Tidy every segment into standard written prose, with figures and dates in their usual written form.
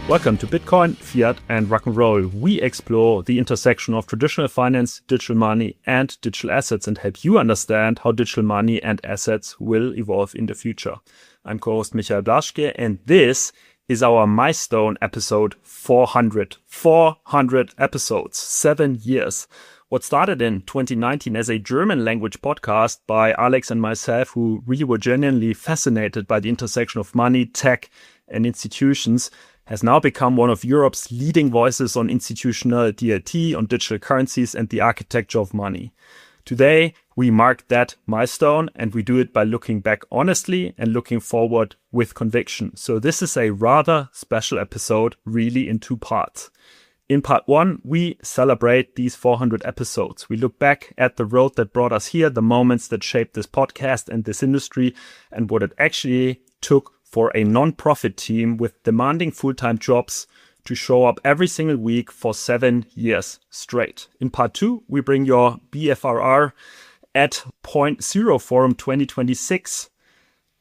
Welcome to Bitcoin, Fiat, and Rock and Roll. We explore the intersection of traditional finance, digital money, and digital assets and help you understand how digital money and assets will evolve in the future. I'm co-host Michael Blaschke, and this is our milestone episode 400. 400 episodes, 7 years. What started in 2019 as a German language podcast by Alex and myself, who really were genuinely fascinated by the intersection of money, tech, and institutions, has now become one of Europe's leading voices on institutional DLT, on digital currencies, and the architecture of money. Today, we mark that milestone, and we do it by looking back honestly and looking forward with conviction. So this is a rather special episode, really in two parts. In part one, we celebrate these 400 episodes. We look back at the road that brought us here, the moments that shaped this podcast and this industry, and what it actually took for a non-profit team with demanding full-time jobs to show up every single week for 7 years straight. In part two, we bring your BFRR at Point Zero Forum 2026.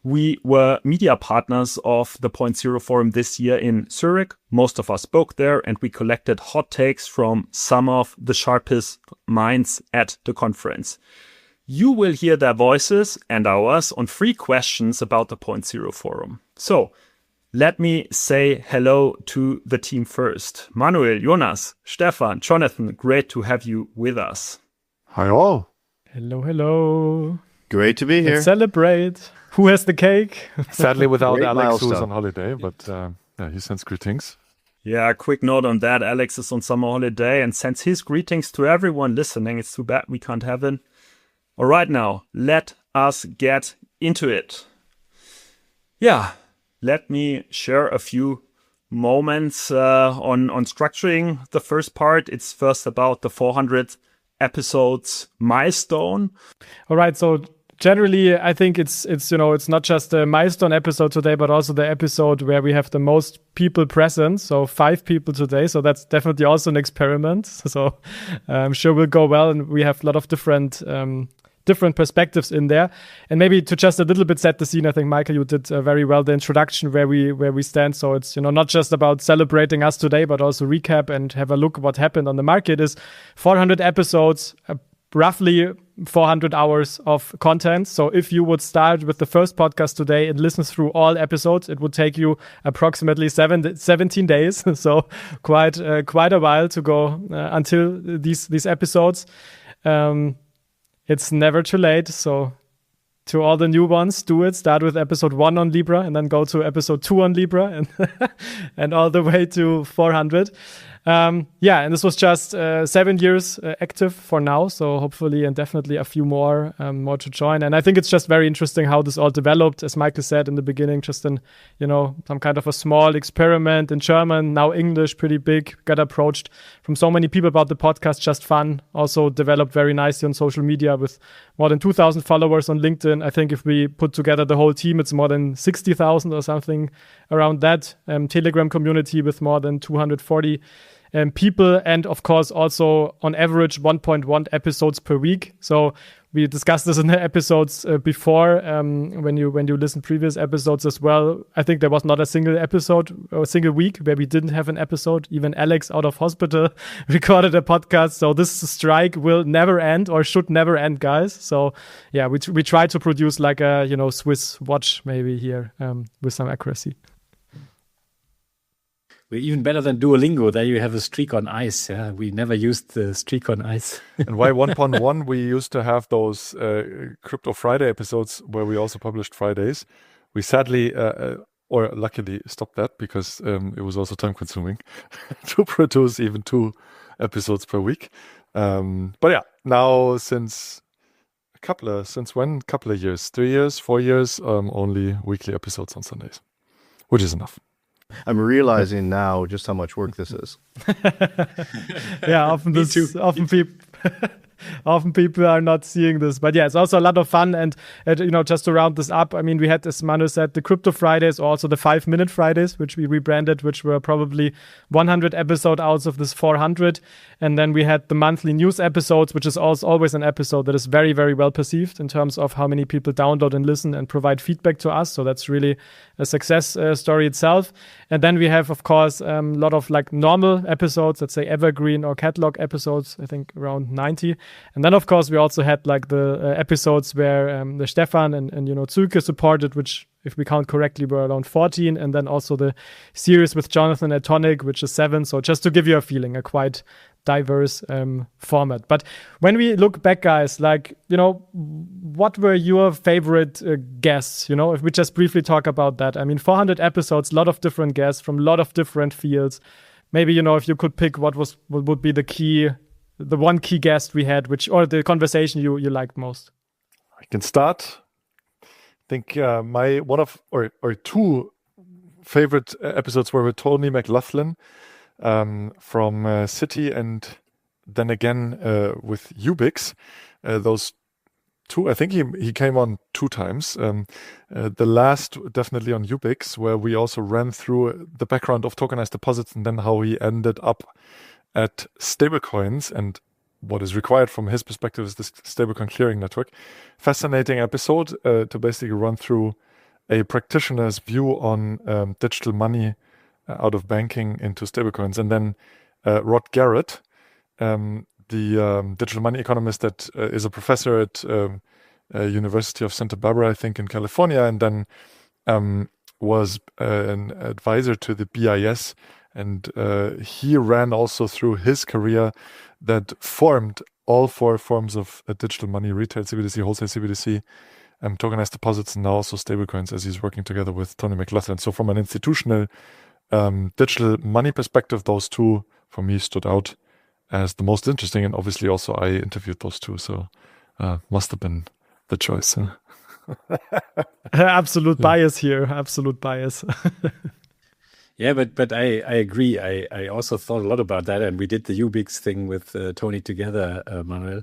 We were media partners of the Point Zero Forum this year in Zurich. Most of us spoke there, and we collected hot takes from some of the sharpest minds at the conference. You will hear their voices and ours on 3 questions about the Point Zero Forum. So, let me say hello to the team first. Manuel, Jonas, Stefan, Jonathan, great to have you with us. Hi all. Hello, hello. Great to be here. Let's celebrate. Who has the cake? Sadly without Great Alex, milestone. who's on holiday, but he sends greetings. Yeah, quick note on that. Alex is on summer holiday and sends his greetings to everyone listening. It's too bad we can't have him. All right, now, let us get into it. Yeah, let me share a few moments on structuring the first part. It's first about the 400 episodes milestone. All right, so generally, I think it's not just a milestone episode today, but also the episode where we have the most people present. So 5 people today. So that's definitely also an experiment. So I'm sure we'll go well, and we have a lot of different perspectives in there. And maybe to just a little bit set the scene, I think, Michael, you did very well the introduction where we stand. So it's, not just about celebrating us today, but also recap and have a look what happened on the market. Is 400 episodes, roughly 400 hours of content. So if you would start with the first podcast today and listen through all episodes, it would take you approximately 17 days. So quite a while to go until these episodes. It's never too late. So to all the new ones, do it. Start with episode 1 on Libra and then go to episode 2 on Libra and and all the way to 400. And this was just 7 years active for now. So hopefully and definitely a few more to join. And I think it's just very interesting how this all developed. As Michael said in the beginning, just in, some kind of a small experiment in German, now English, pretty big, got approached from so many people about the podcast, just fun. Also developed very nicely on social media with more than 2,000 followers on LinkedIn. I think if we put together the whole team, it's more than 60,000 or something around that. Telegram community with more than 240 people, and of course also on average 1.1 episodes per week. So we discussed this in the episodes before, when you listen previous episodes as well. I think there was not a single episode or a single week where we didn't have an episode. Even Alex out of hospital recorded a podcast. So this strike will never end, or should never end, guys. So yeah, we try to produce like a Swiss watch maybe here with some accuracy. We're even better than Duolingo. There you have a streak on ice. Yeah, we never used the streak on ice. And why 1.1? We used to have those Crypto Friday episodes where we also published Fridays. We sadly, or luckily, stopped that because it was also time consuming to produce even 2 episodes per week. But yeah, now since when? Couple of years, 3 years, 4 years, only weekly episodes on Sundays, which is enough. I'm realizing now just how much work this is. Yeah, often people often people are not seeing this. But yeah, it's also a lot of fun. And just to round this up, I mean, we had, as Manu said, the Crypto Fridays, or also the 5-minute Fridays, which we rebranded, which were probably 100 episodes out of this 400. And then we had the monthly news episodes, which is also always an episode that is very, very well perceived in terms of how many people download and listen and provide feedback to us. So that's really a success story itself. And then we have, of course, a lot of like normal episodes, let's say evergreen or catalog episodes, I think around 90. And then, of course, we also had like the episodes where the Stefan and Zulke supported, which, if we count correctly, were around 14. And then also the series with Jonathan at Tonic, which is 7. So just to give you a feeling, a quite diverse format. But when we look back, guys, like, what were your favorite guests? If we just briefly talk about that. I mean, 400 episodes, a lot of different guests from a lot of different fields. Maybe, if you could pick what would be the one key guest we had, or the conversation you liked most. I can start. I think my one of or two favorite episodes were with Tony McLaughlin from Citi, and then again with Ubix. Those two, I think he came on 2 times. The last definitely on Ubix, where we also ran through the background of tokenized deposits and then how he ended up at Stablecoins and what is required from his perspective is this stablecoin clearing network. Fascinating episode to basically run through a practitioner's view on digital money out of banking into stablecoins. And then Rod Garrett, the digital money economist that is a professor at University of Santa Barbara, I think, in California, and then was an advisor to the BIS. And he ran also through his career that formed all 4 forms of digital money: retail CBDC, wholesale CBDC, tokenized deposits, and now also stablecoins, as he's working together with Tony McLaughlin. So from an institutional digital money perspective, those 2 for me stood out as the most interesting. And obviously also I interviewed those 2, so must have been the choice. Huh? Absolute bias here. Absolute bias. Yeah, but I agree. I also thought a lot about that, and we did the Ubix thing with Tony together, Manuel.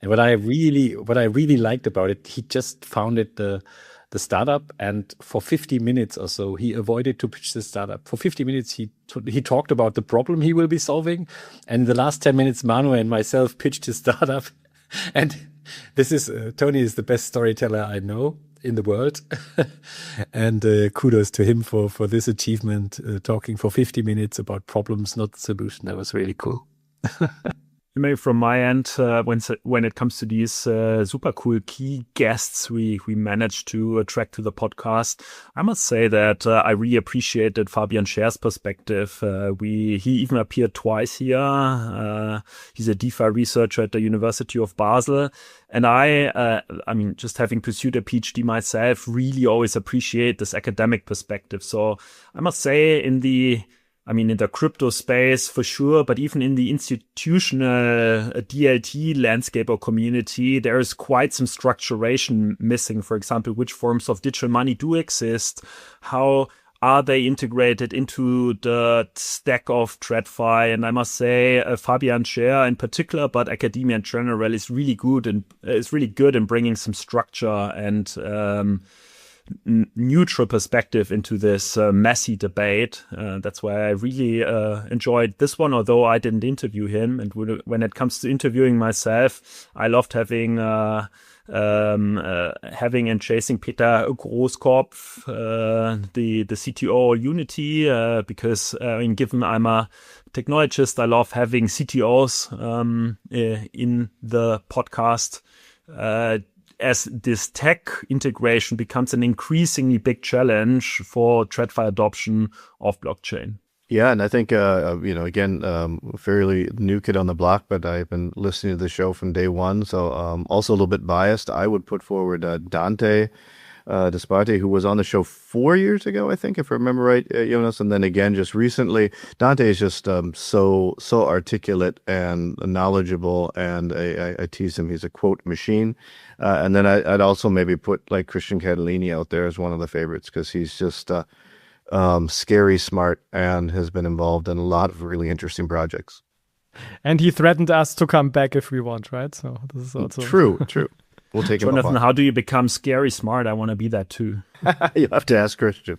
And what I really liked about it, he just founded the startup, and for 50 minutes or so, he avoided to pitch the startup. For 50 minutes, he talked about the problem he will be solving, and in the last 10 minutes, Manuel and myself pitched his startup. And this is Tony is the best storyteller I know in the world. And kudos to him for this achievement, talking for 50 minutes about problems, not the solution. That was really cool. Maybe from my end, when it comes to these super cool key guests we managed to attract to the podcast, I must say that I really appreciated Fabian Scher's perspective. He even appeared twice here. He's a DeFi researcher at the University of Basel. And I mean, just having pursued a PhD myself, really always appreciate this academic perspective. So I must say in the crypto space for sure, but even in the institutional DLT landscape or community, there is quite some structuration missing. For example, which forms of digital money do exist? How are they integrated into the stack of TradFi? And I must say, Fabian Scher in particular, but academia in general, is really good in bringing some structure and neutral perspective into this messy debate. That's why I really enjoyed this one, although I didn't interview him. And when it comes to interviewing myself, I loved having and chasing Peter Großkopf, the CTO of Unity, because given I'm a technologist, I love having CTOs in the podcast. As this tech integration becomes an increasingly big challenge for TradFi adoption of blockchain. Yeah, and I think, again, fairly new kid on the block, but I've been listening to the show from day one, so also a little bit biased. I would put forward Dante Desparte, who was on the show 4 years ago, I think, if I remember right, Jonas, and then again just recently. Dante is just so articulate and knowledgeable, and I tease him, he's a quote machine. And then I'd also maybe put like Christian Catalini out there as one of the favorites, because he's just scary smart and has been involved in a lot of really interesting projects. And he threatened us to come back if we want, right? So this is also True. We'll take him up Jonathan, on. how do you become scary smart? I want to be that too. You have to ask Christian.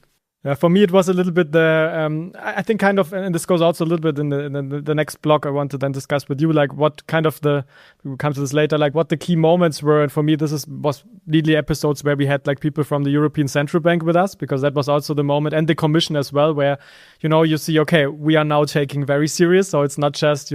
For me, it was a little bit I think kind of, and this goes also a little bit in the next block I want to then discuss with you, like what kind of we will come to this later, like what the key moments were. And for me, was really episodes where we had like people from the European Central Bank with us, because that was also the moment, and the Commission as well, where, you see, okay, we are now taking very serious. So it's not just,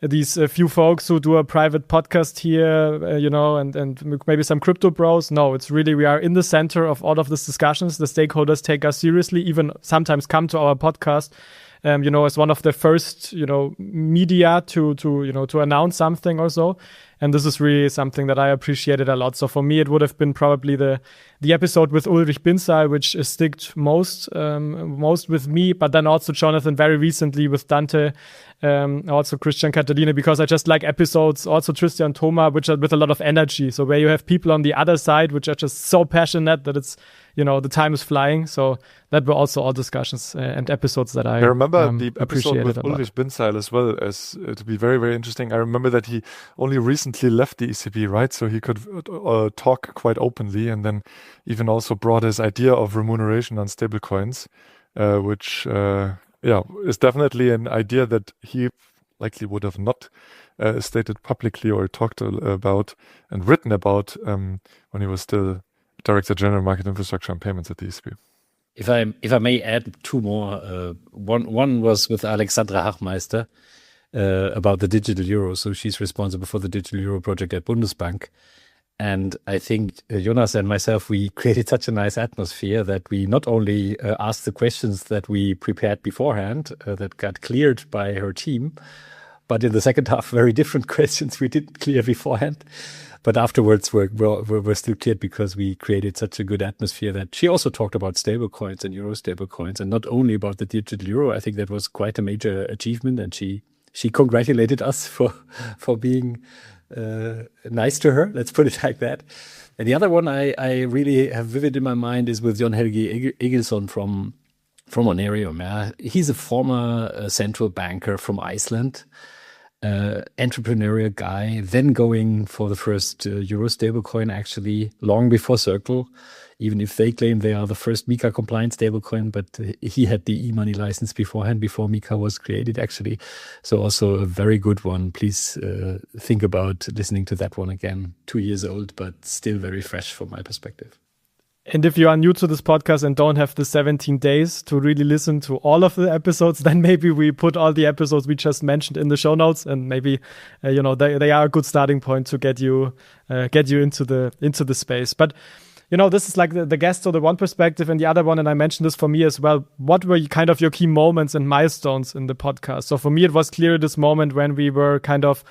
these few folks who do a private podcast here, and maybe some crypto bros. No, it's really, we are in the center of all of these discussions. The stakeholders take us seriously, even sometimes come to our podcast, as one of the first, media to announce something or so. And this is really something that I appreciated a lot. So for me, it would have been probably the episode with Ulrich Binsal, which sticked most with me, but then also Jonathan very recently with Dante, also Christian Catalina, because I just like episodes, also Tristan Thoma, which are with a lot of energy. So where you have people on the other side, which are just so passionate that it's, the time is flying. So that were also all discussions and episodes that I remember the episode with a lot. Ulrich Binsal as well as to be very, very interesting. I remember that he only recently left the ECB, right? So he could talk quite openly, and then even also brought his idea of remuneration on stablecoins, which is definitely an idea that he likely would have not stated publicly or talked about and written about when he was still Director General Market Infrastructure and Payments at the ECB. If I may add two more, one was with Alexandra Hachmeister about the digital euro. So she's responsible for the digital euro project at Bundesbank. And I think Jonas and myself, we created such a nice atmosphere that we not only asked the questions that we prepared beforehand, that got cleared by her team, but in the second half, very different questions we didn't clear beforehand. But afterwards, we're still cleared because we created such a good atmosphere that she also talked about stablecoins and euro stablecoins, and not only about the digital euro. I think that was quite a major achievement, and she congratulated us for being nice to her. Let's put it like that. And the other one I really have vivid in my mind is with Jon Helgi Egilsson from Onerium. Yeah. He's a former central banker from Iceland. Entrepreneurial guy, then going for the first euro stablecoin, actually long before Circle, even if they claim they are the first MiCA compliant stablecoin, but he had the e-money license beforehand, before MiCA was created, actually. So also a very good one. Please think about listening to that one again. 2 years old, but still very fresh from my perspective. And if you are new to this podcast and don't have the 17 days to really listen to all of the episodes, then maybe we put all the episodes we just mentioned in the show notes, and maybe they are a good starting point to get you into the space. But this is like the guest or the one perspective, and the other one, and I mentioned this for me as well. What were kind of your key moments and milestones in the podcast? So for me, it was clear this moment when we were kind of,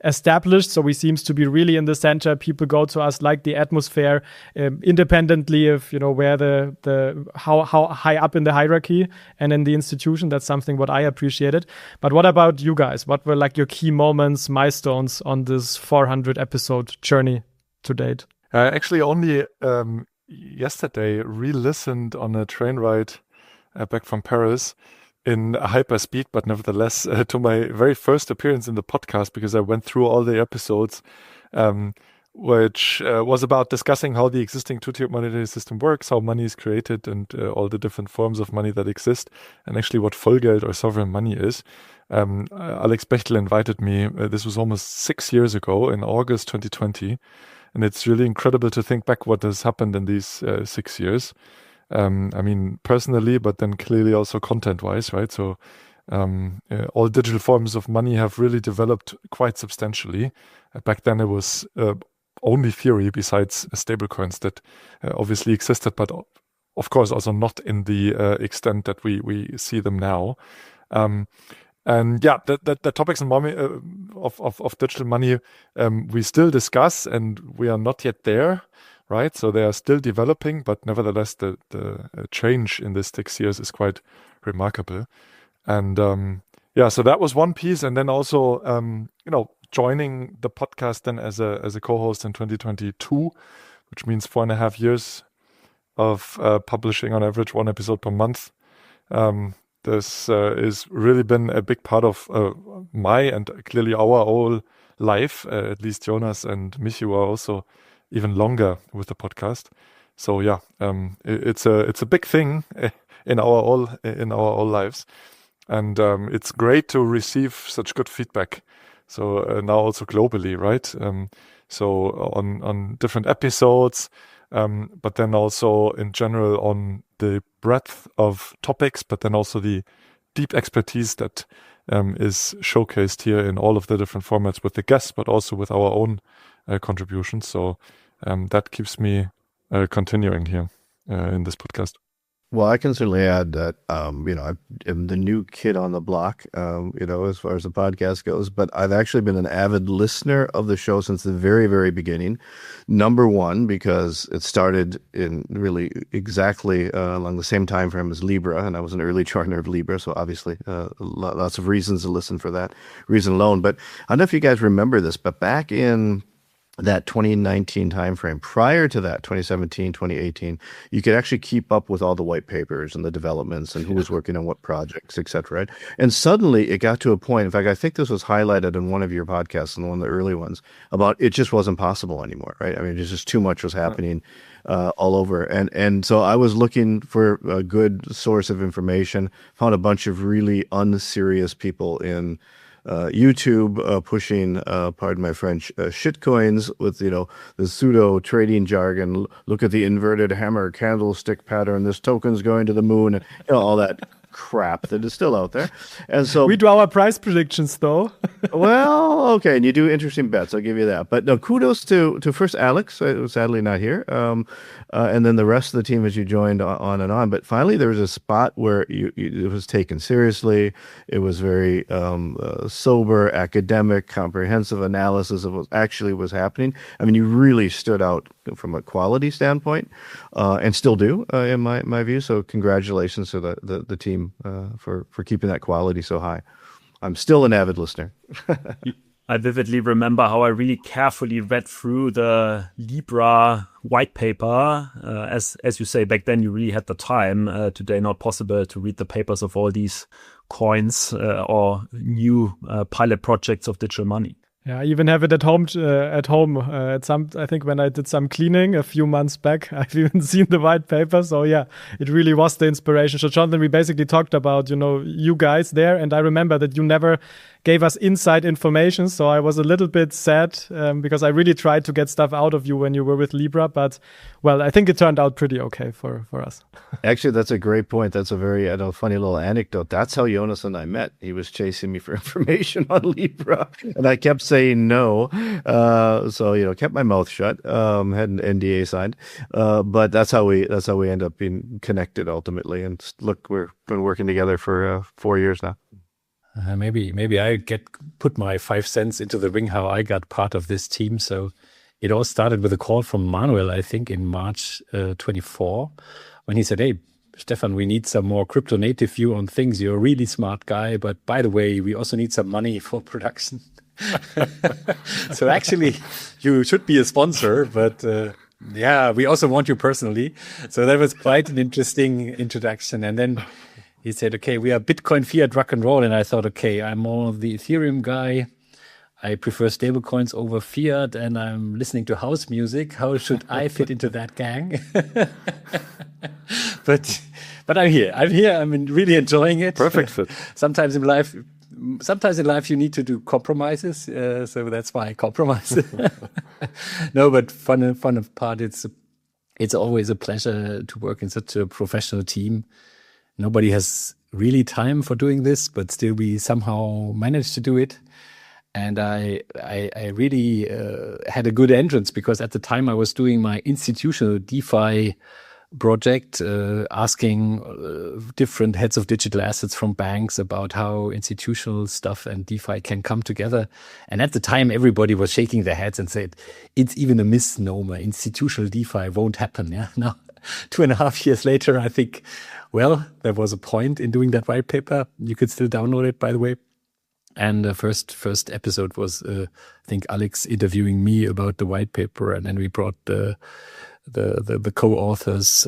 established. So we seems to be really in the center. People go to us, like the atmosphere, independently of, where how high up in the hierarchy and in the institution. That's something what I appreciated. But what about you guys? What were like your key moments, milestones on this 400 episode journey to date? I actually only yesterday re-listened on a train ride back from Paris in hyper speed, but nevertheless to my very first appearance in the podcast, because I went through all the episodes, which was about discussing how the existing two-tiered monetary system works, how money is created, and all the different forms of money that exist, and actually what Vollgeld or sovereign money is. Alex Bechtel invited me. This was almost 6 years ago in August 2020. And it's really incredible to think back what has happened in these 6 years. I mean, personally, but then clearly also content-wise, right? So all digital forms of money have really developed quite substantially. Back then, it was only theory besides stablecoins that obviously existed, but of course also not in the extent that we see them now. And yeah, the topics of digital money we still discuss, and we are not yet there, right? So they are still developing, but nevertheless, the change in this 6 years is quite remarkable. And so that was one piece, and then also joining the podcast then as a co-host in 2022, which means 4.5 years of publishing on average one episode per month. this has really been a big part of my and clearly our whole life. At least Jonas and Michu are also even longer with the podcast. So yeah, it's a big thing in our all lives, and it's great to receive such good feedback. So now also globally, right? So on different episodes, but then also in general on the breadth of topics, but then also the deep expertise that is showcased here in all of the different formats with the guests, but also with our own contributions. So that keeps me continuing here in this podcast. Well, I can certainly add that, I am the new kid on the block, as far as the podcast goes, but I've actually been an avid listener of the show since the very, very beginning. Number one, because it started in really exactly along the same time frame as Libra, and I was an early joiner of Libra, so obviously lots of reasons to listen for that reason alone. But I don't know if you guys remember this, but back in that 2019 timeframe, prior to that, 2017, 2018, you could actually keep up with all the white papers and the developments and who was working on what projects, et cetera. Right? And suddenly it got to a point, in fact, I think this was highlighted in one of your podcasts, in one of the early ones, about it just wasn't possible anymore, right? I mean, just too much was happening all over. And so I was looking for a good source of information, found a bunch of really unserious people in YouTube pushing, pardon my French, shitcoins with, the pseudo trading jargon. Look at the inverted hammer candlestick pattern. This token's going to the moon, and all that crap that is still out there. And so we do our price predictions, though. Well, okay, and you do interesting bets. I'll give you that. But no, kudos to first Alex, who's sadly not here, and then the rest of the team as you joined on and on. But finally, there was a spot where it was taken seriously. It was very sober, academic, comprehensive analysis of what actually was happening. I mean, you really stood out from a quality standpoint, and still do, in my view. So congratulations to the team for keeping that quality so high. I'm still an avid listener. I vividly remember how I really carefully read through the Libra white paper. As you say, back then you really had the time. Today, not possible to read the papers of all these coins or new pilot projects of digital money. Yeah, I even have it at home. I think when I did some cleaning a few months back, I've even seen the white paper. So yeah, it really was the inspiration. So Jonathan, we basically talked about, you guys there, and I remember that you never gave us inside information. So I was a little bit sad because I really tried to get stuff out of you when you were with Libra. But well, I think it turned out pretty okay for us. Actually, that's a great point. That's a very funny little anecdote. That's how Jonas and I met. He was chasing me for information on Libra, and I kept saying no. So kept my mouth shut. Had an NDA signed. But that's how we end up being connected ultimately. And look, we've been working together for 4 years now. Maybe I put my 5 cents into the ring how I got part of this team. So it all started with a call from Manuel, I think, in March 24, when he said, "Hey, Stefan, we need some more crypto native view on things. You're a really smart guy, but by the way, we also need some money for production." So actually, you should be a sponsor, but we also want you personally. So that was quite an interesting introduction. And then he said, "Okay, we are Bitcoin, fiat, rock and roll." And I thought, okay, I'm more the Ethereum guy. I prefer stablecoins over fiat, and I'm listening to house music. How should I fit into that gang? But I'm here. I'm really enjoying it. Perfect fit. Sometimes in life you need to do compromises. So that's why I compromise. No, but fun part. It's always a pleasure to work in such a professional team. Nobody has really time for doing this, but still we somehow managed to do it. And I really had a good entrance because at the time I was doing my institutional DeFi project, asking different heads of digital assets from banks about how institutional stuff and DeFi can come together. And at the time, everybody was shaking their heads and said, it's even a misnomer. Institutional DeFi won't happen. Yeah. Now, 2.5 years later, I think, well, there was a point in doing that white paper. You could still download it, by the way. And the first episode was, I think, Alex interviewing me about the white paper, and then we brought the co-authors,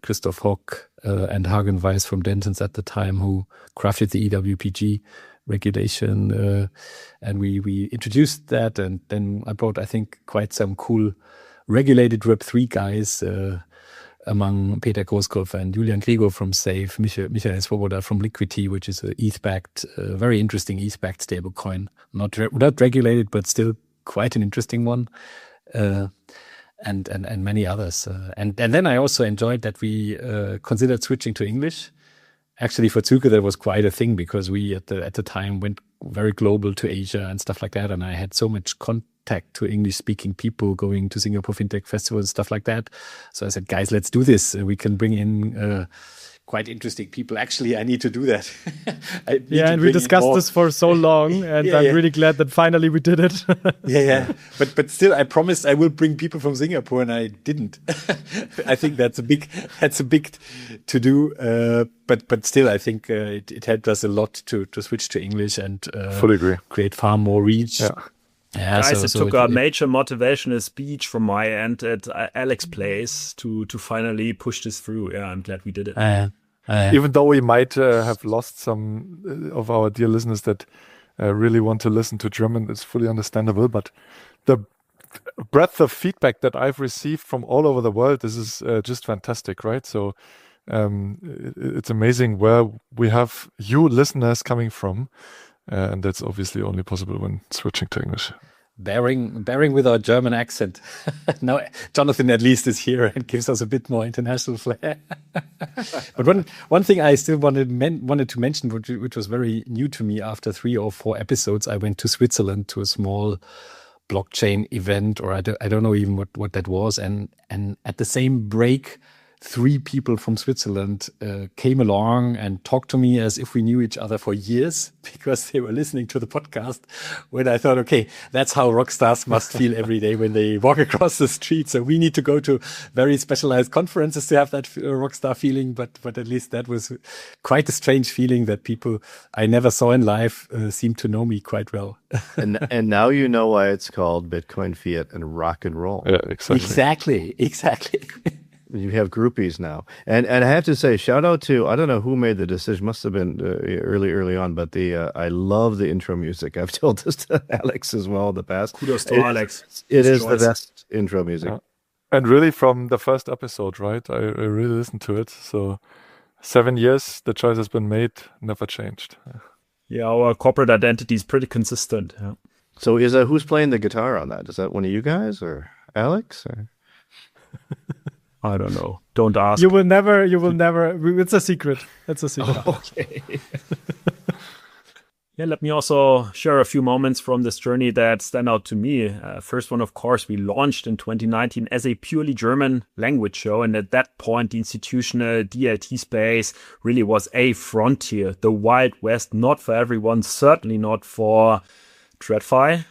Christoph Hock, and Hagen Weiss from Dentons at the time, who crafted the EWPG regulation. And we introduced that, and then I brought, I think, quite some cool regulated Web3 guys, among Peter Großkopf and Julian Grigor from Safe, Michael Svoboda from Liquidity, which is a ETH-backed, very interesting ETH-backed stablecoin. Not regulated, but still quite an interesting one. And many others. And then I also enjoyed that we considered switching to English. Actually, for Zuke, that was quite a thing, because we at the time went very global to Asia and stuff like that. And I had so much contact to English-speaking people going to Singapore FinTech Festival and stuff like that. So I said, guys, let's do this. We can bring in quite interesting people. Actually, I need to do that. And we discussed this for so long, and I'm really glad that finally we did it. But still, I promised I will bring people from Singapore, and I didn't. I think that's a big to do. But still, I think it helped us a lot to switch to English and fully agree. Create far more reach. Yeah, guys, it took a major motivational speech from my end at Alex Place to finally push this through. Yeah, I'm glad we did it. Even though we might have lost some of our dear listeners that really want to listen to German, it's fully understandable. But the breadth of feedback that I've received from all over the world, this is just fantastic, right? So it's amazing where we have you listeners coming from. And that's obviously only possible when switching to English. Bearing with our German accent. Now, Jonathan at least is here and gives us a bit more international flair. But one thing I still wanted to mention, which was very new to me after 3 or 4 episodes, I went to Switzerland to a small blockchain event, or I don't know even what that was. And at the same break, 3 people from Switzerland came along and talked to me as if we knew each other for years, because they were listening to the podcast. When I thought, okay, that's how rock stars must feel every day when they walk across the street. So we need to go to very specialized conferences to have that rock star feeling. But at least that was quite a strange feeling that people I never saw in life seem to know me quite well. and now you know why it's called Bitcoin, Fiat, and rock and roll. Yeah, exactly. You have groupies now. And I have to say, shout out to, I don't know who made the decision, must have been early on, but I love the intro music. I've told this to Alex as well in the past. Kudos to Alex. It is the best intro music. Yeah. And really from the first episode, right? I really listened to it. So 7 years, the choice has been made, never changed. Yeah, our corporate identity is pretty consistent. Yeah. So who's playing the guitar on that? Is that one of you guys or Alex? Or? I don't know. Don't ask. You will never. It's a secret. It's a secret. Oh, okay. Yeah, let me also share a few moments from this journey that stand out to me. First one, of course, we launched in 2019 as a purely German language show. And at that point, the institutional DLT space really was a frontier, the Wild West, not for everyone, certainly not for TradFi.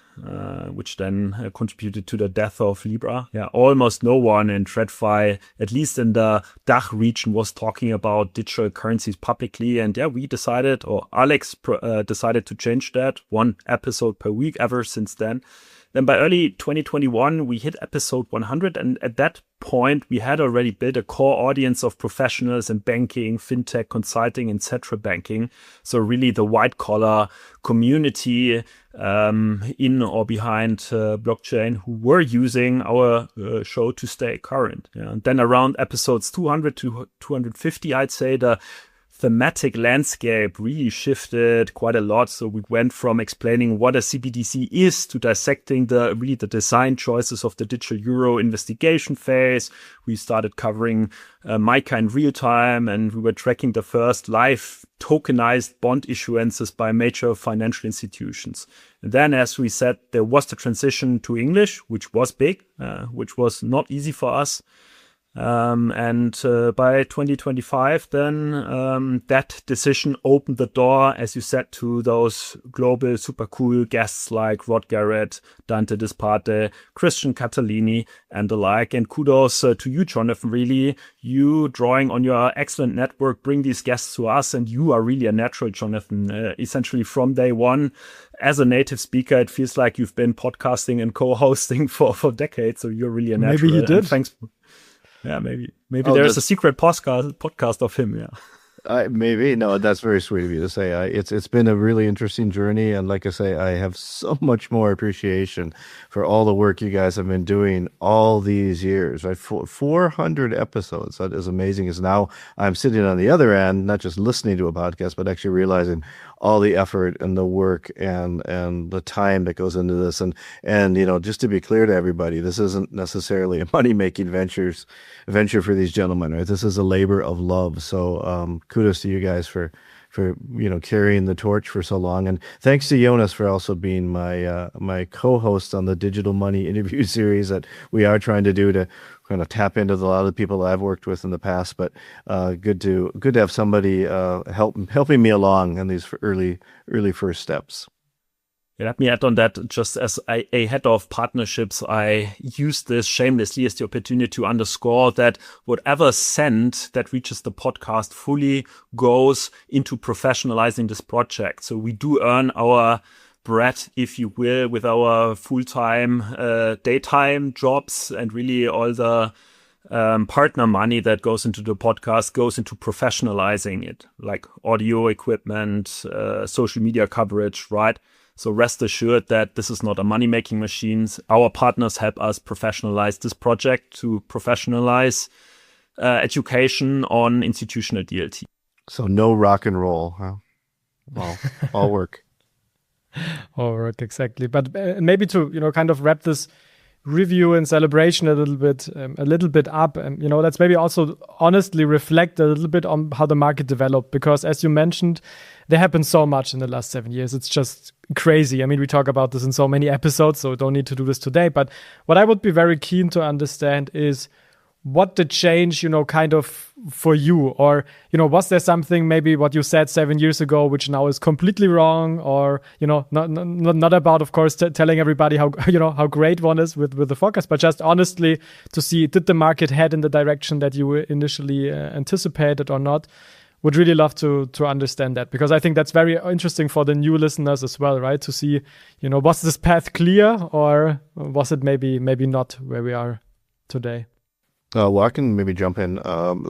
Which then contributed to the death of Libra. Yeah, almost no one in TradFi, at least in the DACH region, was talking about digital currencies publicly. And yeah, we decided, or Alex decided to change that, 1 episode per week ever since then. Then by early 2021, we hit episode 100. And at that point, we had already built a core audience of professionals in banking, fintech, consulting, and central banking. So really the white collar community in or behind blockchain who were using our show to stay current. Yeah. And then around episodes 200 to 250, I'd say the thematic landscape really shifted quite a lot. So we went from explaining what a CBDC is to dissecting the design choices of the digital euro investigation phase. We started covering MiCA in real time, and we were tracking the first live tokenized bond issuances by major financial institutions. And then, as we said, there was the transition to English, which was big, which was not easy for us. And by 2025, then that decision opened the door, as you said, to those global super cool guests like Rod Garrett, Dante Disparte, Christian Catalini, and the like. And kudos to you, Jonathan, really. You, drawing on your excellent network, bring these guests to us, and you are really a natural, Jonathan. Essentially from day one, as a native speaker, it feels like you've been podcasting and co-hosting for decades, so you're really a natural. Maybe you did. Thanks. Yeah, maybe there's a secret podcast of him. Yeah. Maybe. No, that's very sweet of you to say. It's been a really interesting journey, and like I say, I have so much more appreciation for all the work you guys have been doing all these years. Right, 400 episodes. That is amazing. Is now I'm sitting on the other end, not just listening to a podcast, but actually realizing all the effort and the work and the time that goes into this. And just to be clear to everybody, this isn't necessarily a money-making venture for these gentlemen, right? This is a labor of love. So kudos to you guys for carrying the torch for so long, and thanks to Jonas for also being my co-host on the digital money interview series that we are trying to do to kind of tap into a lot of the people that I've worked with in the past. But good to have somebody helping me along in these early first steps. Yeah, let me add on that. Just as a head of partnerships, I use this shamelessly as the opportunity to underscore that whatever cent that reaches the podcast fully goes into professionalizing this project. So we do earn our bread, if you will, with our full-time daytime jobs, and really all the partner money that goes into the podcast goes into professionalizing it, like audio equipment, social media coverage, right? So rest assured that this is not a money-making machine. Our partners help us professionalize this project to professionalize education on institutional DLT. So no rock and roll, huh? Well, all work. All work, exactly. But maybe to kind of wrap this review and celebration a little bit up, and let's maybe also honestly reflect a little bit on how the market developed, because as you mentioned, there happened so much in the last 7 years. It's just crazy. I mean, we talk about this in so many episodes, so we don't need to do this today. But what I would be very keen to understand is what the change, kind of for you, or, was there something maybe what you said 7 years ago, which now is completely wrong, or, not about, of course, telling everybody how, how great one is with the forecast, but just honestly to see, did the market head in the direction that you initially anticipated or not? Would really love to understand that, because I think that's very interesting for the new listeners as well, right? To see, was this path clear, or was it maybe not where we are today? Well, I can maybe jump in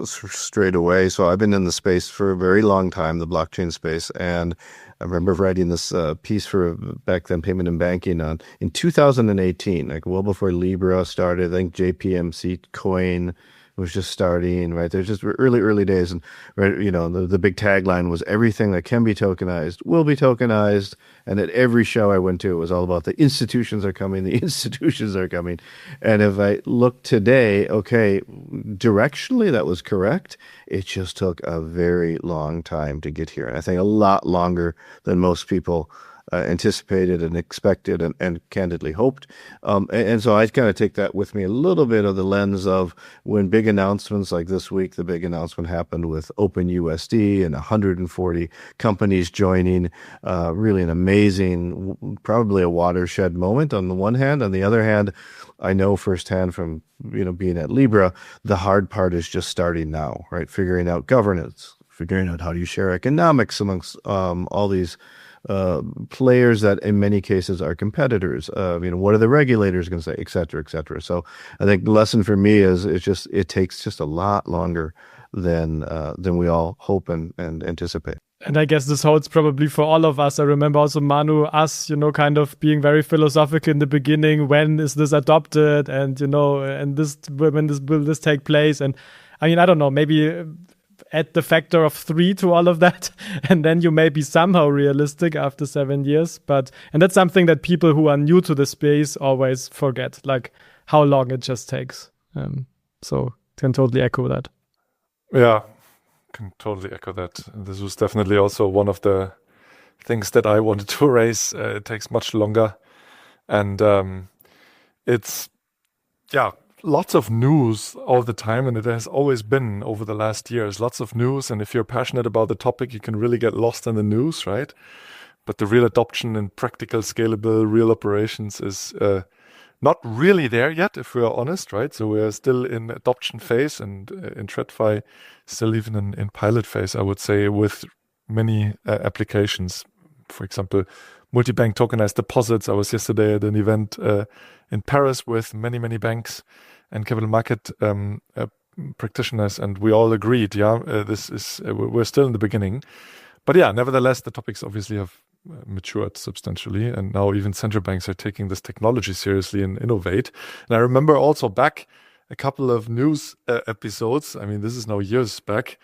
straight away. So I've been in the space for a very long time, the blockchain space, and I remember writing this piece for back then Payment and Banking in 2018, like well before Libra started. I think JPMC coin was just starting, right? There's just early days, and right, the big tagline was everything that can be tokenized will be tokenized. And at every show I went to, it was all about the institutions are coming, the institutions are coming. And if I look today, okay, directionally that was correct. It just took a very long time to get here. And I think a lot longer than most people anticipated and expected and candidly hoped. And so I kind of take that with me a little bit of the lens of when big announcements like this week, the big announcement happened with OpenUSD and 140 companies joining, really an amazing, probably a watershed moment on the one hand. On the other hand, I know firsthand from, being at Libra, the hard part is just starting now, right? Figuring out governance, figuring out how do you share economics amongst all these players that in many cases are competitors. What are the regulators going to say, et cetera, et cetera. So I think the lesson for me is it takes just a lot longer than we all hope and anticipate. And I guess this holds probably for all of us. I remember also Manu, us, kind of being very philosophical in the beginning. When is this adopted? And, and when will this take place? And I mean, I don't know, maybe add the factor of 3 to all of that, and then you may be somehow realistic after 7 years. And that's something that people who are new to the space always forget, like how long it just takes. So can totally echo that. Yeah, can totally echo that. This was definitely also one of the things that I wanted to raise. It takes much longer, and it's lots of news all the time, and it has always been over the last years. Lots of news, and if you're passionate about the topic, you can really get lost in the news, right? But the real adoption in practical, scalable, real operations is not really there yet, if we are honest, right? So we are still in adoption phase, and in TradFi, still even in pilot phase, I would say, with many applications. For example, multi-bank tokenized deposits. I was yesterday at an event in Paris with many banks and capital market practitioners, and we all agreed, this is we're still in the beginning. But yeah, nevertheless, the topics obviously have matured substantially, and now even central banks are taking this technology seriously and innovate. And I remember also back a couple of news episodes, I mean, this is now years back,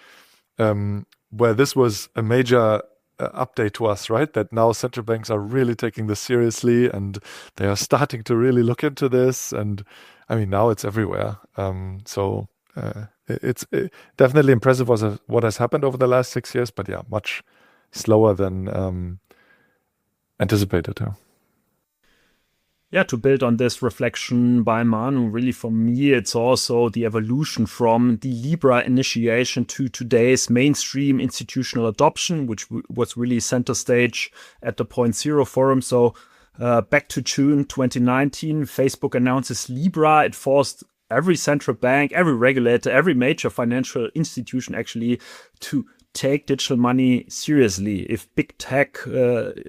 where this was a major update to us, right? That now central banks are really taking this seriously, and they are starting to really look into this. And I mean, now it's everywhere. So it's definitely impressive what has happened over the last 6 years, but yeah, much slower than anticipated. Yeah, to build on this reflection by Manu, really for me, it's also the evolution from the Libra initiation to today's mainstream institutional adoption, which was really center stage at the Point Zero Forum. So back to June 2019, Facebook announces Libra. It forced every central bank, every regulator, every major financial institution actually to take digital money seriously. If big tech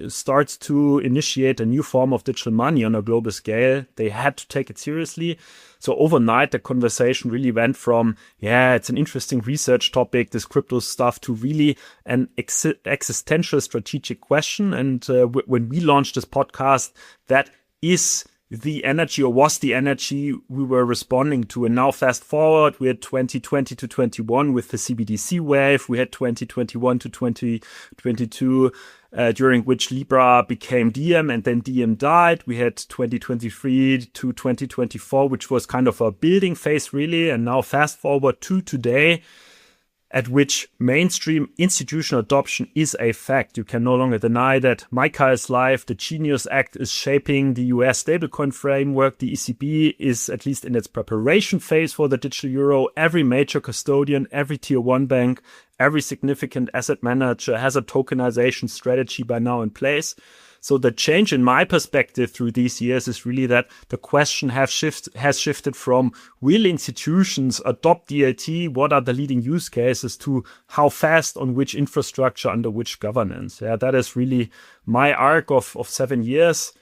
starts to initiate a new form of digital money on a global scale, they had to take it seriously. So overnight, the conversation really went from, it's an interesting research topic, this crypto stuff, to really an existential strategic question. And when we launched this podcast, that is the energy, or was the energy we were responding to. And now fast forward, we had 2020 to 21 with the CBDC wave. We had 2021 to 2022, during which Libra became Diem, and then Diem died. We had 2023 to 2024, which was kind of a building phase, really. And now fast forward to today, at which mainstream institutional adoption is a fact. You can no longer deny that MiCA is live. The Genius Act is shaping the US stablecoin framework. The ECB is at least in its preparation phase for the digital euro. Every major custodian, every tier one bank, every significant asset manager has a tokenization strategy by now in place. So the change in my perspective through these years is really that the question has shifted from will institutions adopt DLT, what are the leading use cases, to how fast, on which infrastructure, under which governance. Yeah, that is really my arc of 7 years.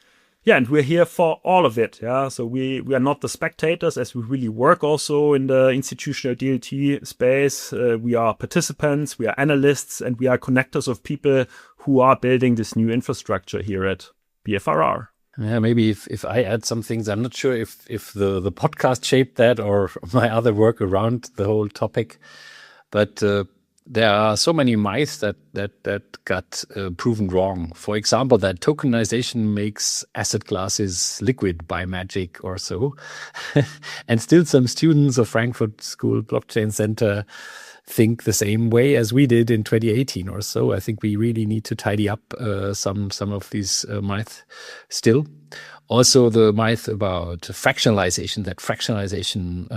Yeah, and we're here for all of it. Yeah, so we are not the spectators, as we really work also in the institutional DLT space. We are participants, we are analysts, and we are connectors of people who are building this new infrastructure here at BFRR. Yeah, maybe if I add some things, I'm not sure if the podcast shaped that or my other work around the whole topic, but there are so many myths that got proven wrong. For example, that tokenization makes asset classes liquid by magic or so. And still some students of Frankfurt School Blockchain Center think the same way as we did in 2018 or so. I think we really need to tidy up some of these myths still. Also, the myth about fractionalization, that fractionalization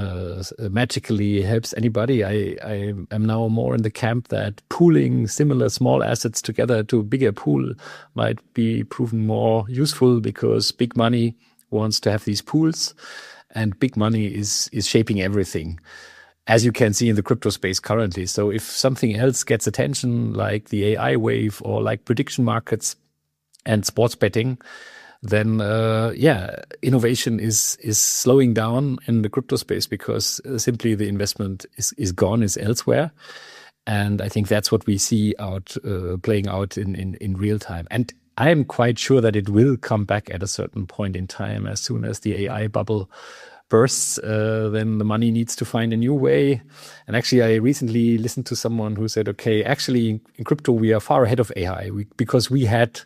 magically helps anybody. I am now more in the camp that pooling similar small assets together to a bigger pool might be proven more useful, because big money wants to have these pools, and big money is shaping everything, as you can see in the crypto space currently. So if something else gets attention, like the AI wave or like prediction markets and sports betting, then innovation is slowing down in the crypto space, because simply the investment is gone, is elsewhere. And I think that's what we see playing out in real time. And I am quite sure that it will come back at a certain point in time. As soon as the AI bubble bursts, then the money needs to find a new way. And actually, I recently listened to someone who said, okay, actually in crypto, we are far ahead of AI because we had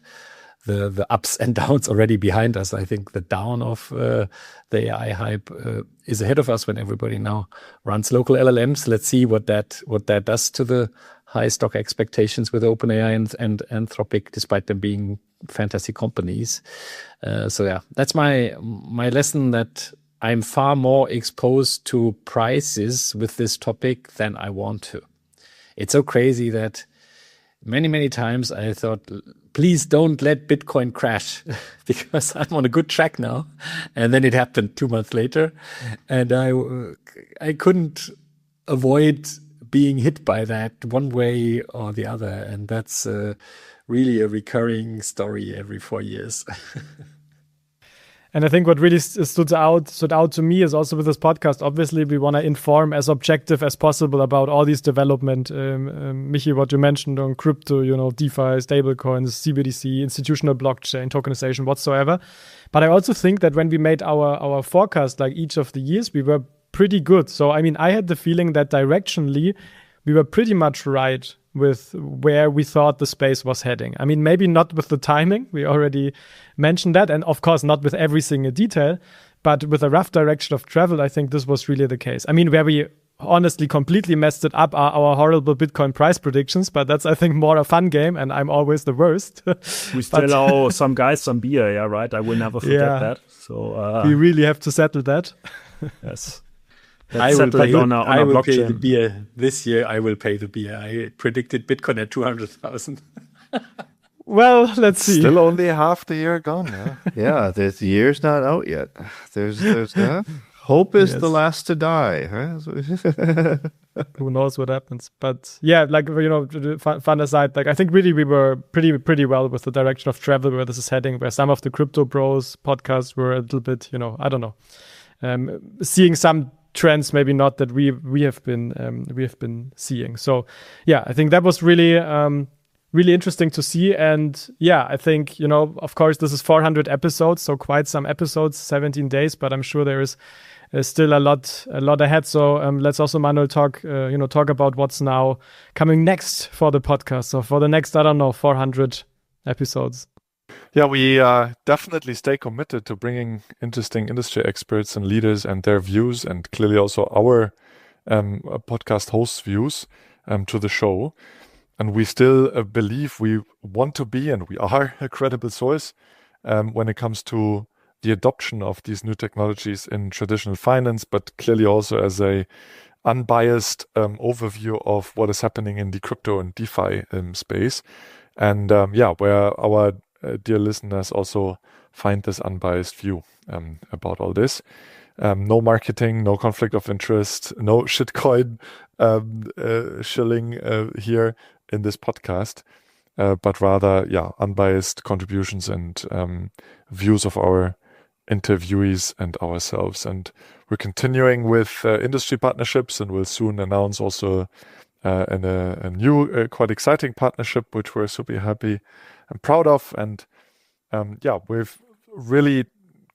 the ups and downs already behind us. I think the down of the AI hype is ahead of us when everybody now runs local LLMs. Let's see what that does to the high stock expectations with OpenAI and Anthropic, despite them being fantastic companies. That's my lesson, that I'm far more exposed to prices with this topic than I want to. It's so crazy that many times I thought, please don't let Bitcoin crash, because I'm on a good track now. And then it happened 2 months later, and I couldn't avoid being hit by that one way or the other. And that's really a recurring story every 4 years. And I think what really stood out to me is also with this podcast, obviously we want to inform as objective as possible about all these development. Michi, what you mentioned on crypto, DeFi, stablecoins, CBDC, institutional blockchain, tokenization, whatsoever. But I also think that when we made our forecast, like each of the years, we were pretty good. So, I mean, I had the feeling that directionally we were pretty much right with where we thought the space was heading. I mean, maybe not with the timing. We already mentioned that. And of course, not with every single detail, but with a rough direction of travel, I think this was really the case. I mean, where we honestly completely messed it up are our horrible Bitcoin price predictions, but that's, I think, more a fun game, and I'm always the worst. We still owe some guys some beer, yeah, right? I will never forget that. So we really have to settle that. Yes. I will pay the beer this year. I will pay the beer. I predicted Bitcoin at 200,000. Well, let's see. Still only half the year gone. Yeah, yeah, the year's not out yet. There's hope is the last to die. Huh? Who knows what happens? But yeah, like, fun aside, like I think really we were pretty well with the direction of travel where this is heading. Where some of the Crypto Bros podcasts were a little bit, I don't know, seeing some trends maybe not that we have been seeing. So yeah, I think that was really really interesting to see. And yeah, I think of course this is 400 episodes, so quite some episodes, 17 days, but I'm sure there is still a lot ahead. So let's also, Manuel, talk about what's now coming next for the podcast. So for the next 400 episodes. Yeah, we definitely stay committed to bringing interesting industry experts and leaders and their views, and clearly also our podcast hosts' views to the show. And we still believe we want to be, and we are, a credible source when it comes to the adoption of these new technologies in traditional finance, but clearly also as a unbiased overview of what is happening in the crypto and DeFi space. And where our dear listeners also find this unbiased view about all this. No marketing, no conflict of interest, no shitcoin shilling here in this podcast, but rather, unbiased contributions and views of our interviewees and ourselves. And we're continuing with industry partnerships, and we'll soon announce also a new, quite exciting partnership, which we're super happy and proud of. And we've really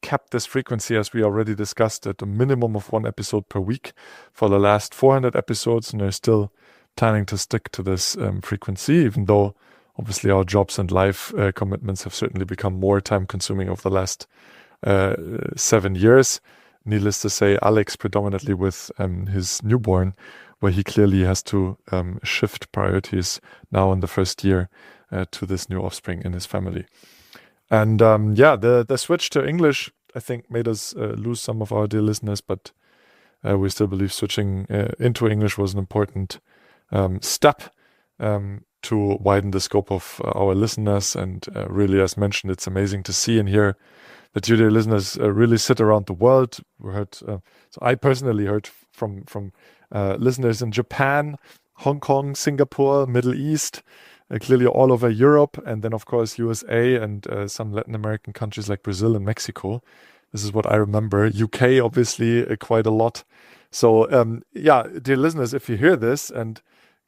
kept this frequency, as we already discussed, at a minimum of one episode per week for the last 400 episodes, and they're still planning to stick to this frequency, even though obviously our jobs and life commitments have certainly become more time consuming over the last 7 years. Needless to say, Alex predominantly with his newborn, where he clearly has to shift priorities now in the first year to this new offspring in his family. And the switch to English, I think, made us lose some of our dear listeners, but we still believe switching into English was an important step to widen the scope of our listeners. And really, as mentioned, it's amazing to see and hear that you, dear listeners, really sit around the world. We heard, so I personally heard from listeners in Japan, Hong Kong, Singapore, Middle East, clearly all over Europe, and then of course USA and some Latin American countries like Brazil and Mexico. This is what I remember. UK, obviously, quite a lot. So dear listeners, if you hear this and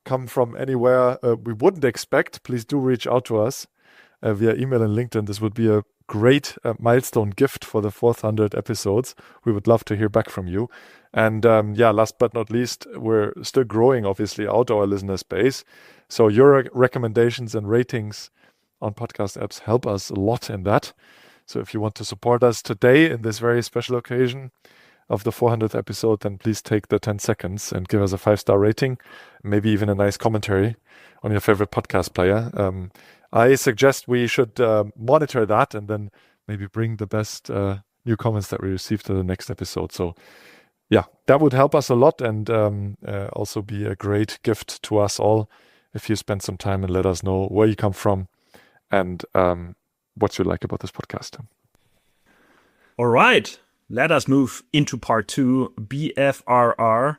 come from anywhere we wouldn't expect, please do reach out to us via email and LinkedIn. This would be a great milestone gift for the 400 episodes. We would love to hear back from you. And last but not least, we're still growing, obviously, out our listener space. So your recommendations and ratings on podcast apps help us a lot in that. So if you want to support us today in this very special occasion of the 400th episode, then please take the 10 seconds and give us a 5-star rating, maybe even a nice commentary on your favorite podcast player. I suggest we should monitor that and then maybe bring the best new comments that we received to the next episode. So that would help us a lot, and also be a great gift to us all if you spend some time and let us know where you come from and what you like about this podcast. All right, let us move into part 2, BFRR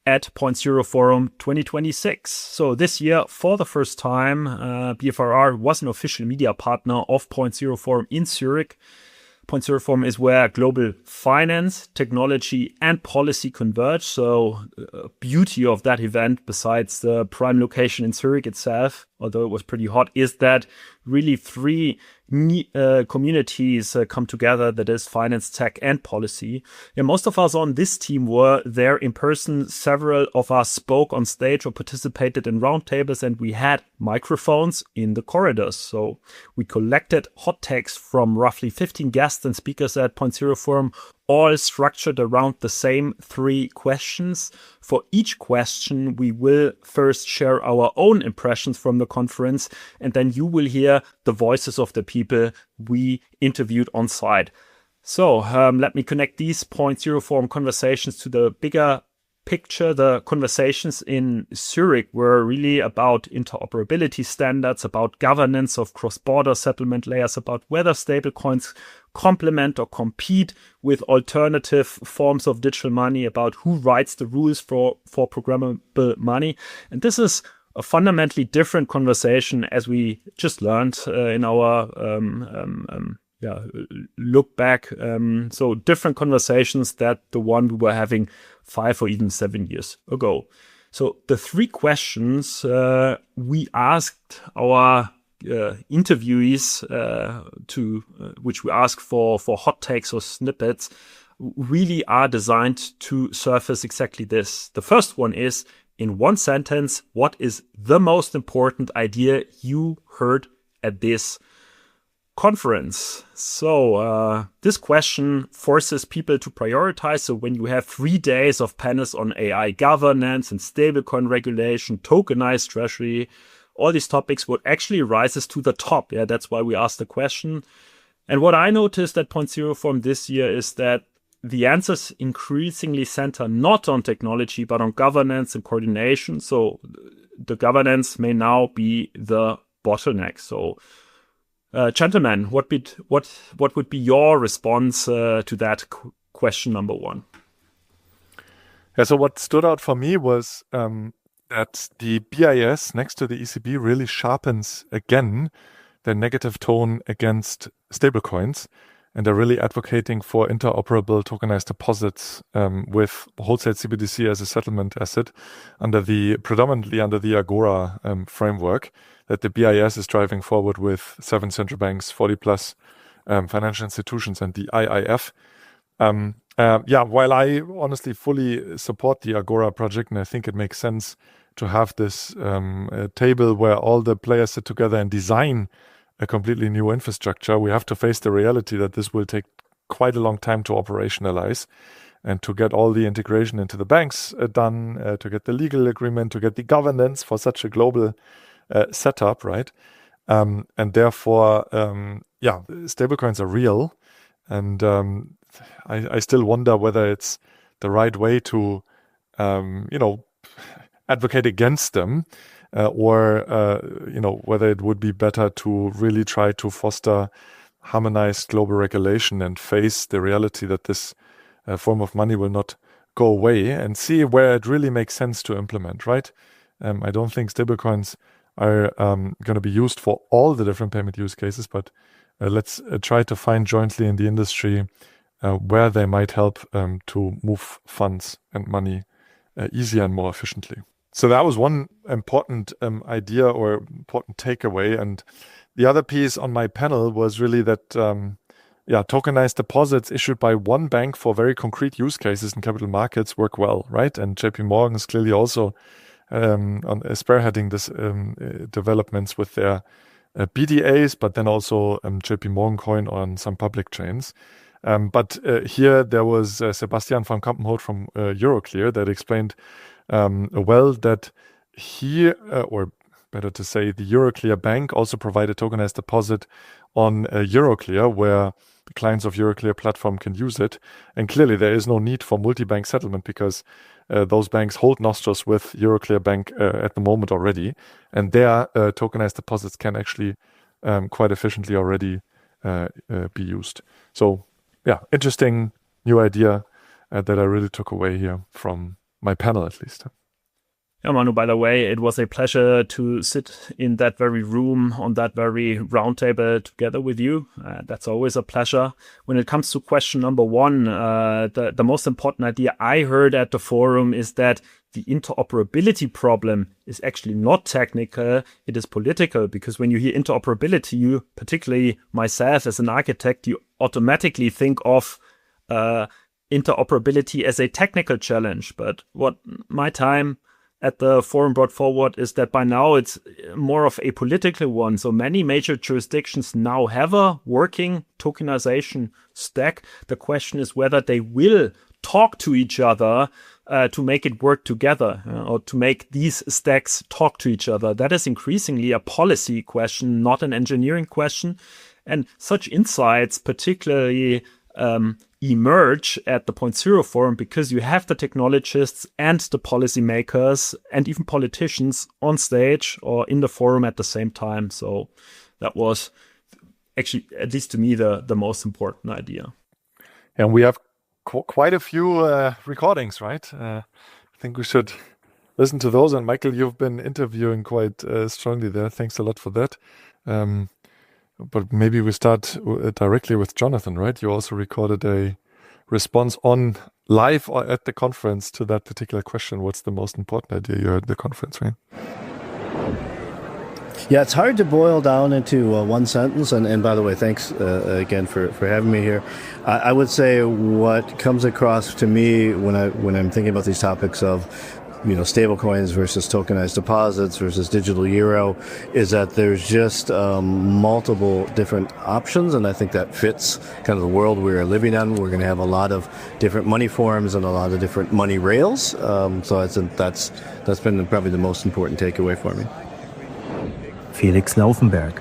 at Point Zero Forum 2026. So this year, for the first time, BFRR was an official media partner of Point Zero Forum in Zurich. Point Zero Forum is where global finance, technology, and policy converge. So, beauty of that event, besides the prime location in Zurich itself, although it was pretty hot, is that really three communities come together, that is finance, tech, and policy. Yeah, most of us on this team were there in person. Several of us spoke on stage or participated in roundtables, and we had microphones in the corridors. So we collected hot takes from roughly 15 guests and speakers at Point Zero Forum, all structured around the same 3 questions. For each question, we will first share our own impressions from the conference, and then you will hear the voices of the people we interviewed on site. So let me connect these Point Zero Forum conversations to the bigger picture. The conversations in Zurich were really about interoperability standards, about governance of cross-border settlement layers, about whether stablecoins complement or compete with alternative forms of digital money, about who writes the rules for programmable money. And this is a fundamentally different conversation, as we just learned in our look back. So different conversations that the one we were having 5 or even 7 years ago. So the 3 questions we asked our interviewees which we ask for hot takes or snippets, really are designed to surface exactly this. The first one is, in one sentence, what is the most important idea you heard at this conference? So this question forces people to prioritize. So when you have 3 days of panels on AI governance and stablecoin regulation, tokenized treasury, all these topics, what actually rises to the top. Yeah, that's why we asked the question. And what I noticed at Point Zero Forum this year is that the answers increasingly center not on technology, but on governance and coordination. So the governance may now be the bottleneck. So gentlemen, what would be your response to that question number 1? Yeah, so what stood out for me was that the BIS next to the ECB really sharpens again their negative tone against stablecoins, and they're really advocating for interoperable tokenized deposits with wholesale CBDC as a settlement asset predominantly under the Agora framework that the BIS is driving forward with 7 central banks, 40 plus financial institutions, and the IIF. While I honestly fully support the Agora project, and I think it makes sense to have this table where all the players sit together and design a completely new infrastructure, we have to face the reality that this will take quite a long time to operationalize and to get all the integration into the banks done, to get the legal agreement, to get the governance for such a global setup, right? And therefore, stablecoins are real. And I still wonder whether it's the right way to, advocate against them, or whether it would be better to really try to foster harmonized global regulation and face the reality that this form of money will not go away, and see where it really makes sense to implement, right? I don't think stablecoins are going to be used for all the different payment use cases, but let's try to find jointly in the industry where they might help to move funds and money easier and more efficiently. So that was one important idea or important takeaway. And the other piece on my panel was really that, tokenized deposits issued by one bank for very concrete use cases in capital markets work well, right? And JP Morgan is clearly also spearheading this developments with their BDAs, but then also JP Morgan Coin on some public chains. But here there was Sebastian van Kampenhout from Euroclear that explained well that he, or better to say, the Euroclear bank also provided tokenized deposit on Euroclear, where the clients of Euroclear platform can use it. And clearly there is no need for multi-bank settlement because those banks hold nostros with Euroclear Bank at the moment already. And their tokenized deposits can actually quite efficiently already be used. So yeah, interesting new idea that I really took away here from my panel, at least. Yeah, Manu, by the way, it was a pleasure to sit in that very room on that very roundtable together with you. That's always a pleasure. When it comes to question number one, the most important idea I heard at the forum is that the interoperability problem is actually not technical, it is political, because when you hear interoperability, you, particularly myself as an architect, you automatically think of interoperability as a technical challenge. But what my time at the forum brought forward is that by now it's more of a political one. So many major jurisdictions now have a working tokenization stack. The question is whether they will talk to each other to make it work together, or to make these stacks talk to each other. That is increasingly a policy question, not an engineering question. And such insights particularly emerge at the Point Zero forum because you have the technologists and the policymakers and even politicians on stage or in the forum at the same time. So that was actually, at least to me, the most important idea. And we have quite a few recordings, right? I think we should listen to those. And Michael, you've been interviewing quite strongly there. Thanks a lot for that. But maybe we start directly with Jonathan, right? You also recorded a response on live or at the conference to that particular question. What's the most important idea you heard at the conference, right? Yeah, it's hard to boil down into one sentence. And by the way, thanks again for having me here. I would say what comes across to me when I'm thinking about these topics of stablecoins versus tokenized deposits versus digital euro is that there's just multiple different options, and I think that fits kind of the world we're living in. We're going to have a lot of different money forms and a lot of different money rails. So I think that's been probably the most important takeaway for me. Felix Laufenberg,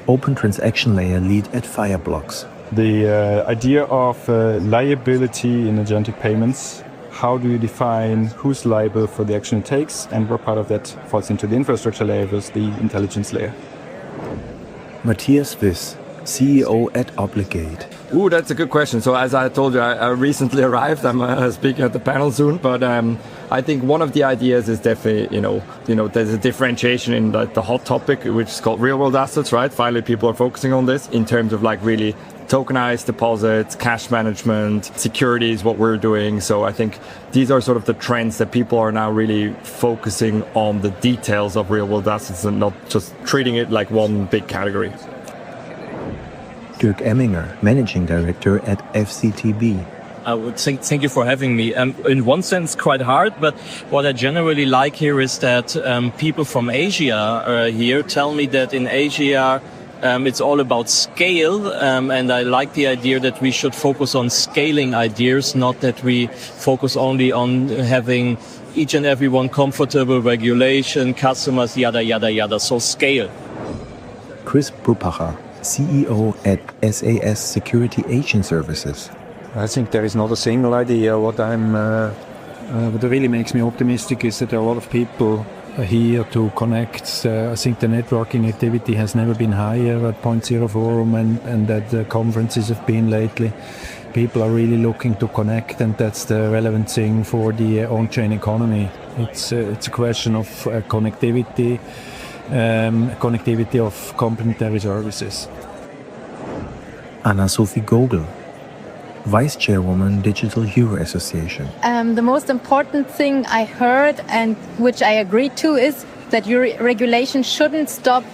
Open Transaction Layer Lead at Fireblocks. The idea of liability in agentic payments. How do you define who's liable for the action it takes, and what part of that falls into the infrastructure layer versus the intelligence layer? Matthias Wiss, CEO at Obligate. Ooh, that's a good question. So as I told you, I recently arrived. I'm speaking at the panel soon, but I think one of the ideas is definitely, there's a differentiation in the hot topic, which is called real world assets, right? Finally, people are focusing on this in terms of really tokenized deposits, cash management, security is what we're doing. So I think these are sort of the trends that people are now really focusing on the details of real world assets and not just treating it like one big category. Dirk Emminger, Managing Director at FCTB. I would say thank you for having me. In one sense, quite hard, but what I generally like here is that people from Asia here tell me that in Asia it's all about scale, and I like the idea that we should focus on scaling ideas, not that we focus only on having each and every one comfortable, regulation, customers, yada, yada, yada. So scale. Chris Brupacher, CEO at SAS Security Agent Services. I think there is not a single idea. What really makes me optimistic is that there are a lot of people here to connect. I think the networking activity has never been higher at Point Zero Forum and that the conferences have been lately. People are really looking to connect, and that's the relevant thing for the on-chain economy. It's a question of connectivity of complementary services. Anna-Sophie Gogel, Vice Chairwoman, Digital Euro Association. The most important thing I heard, and which I agreed to, is that regulation shouldn't stop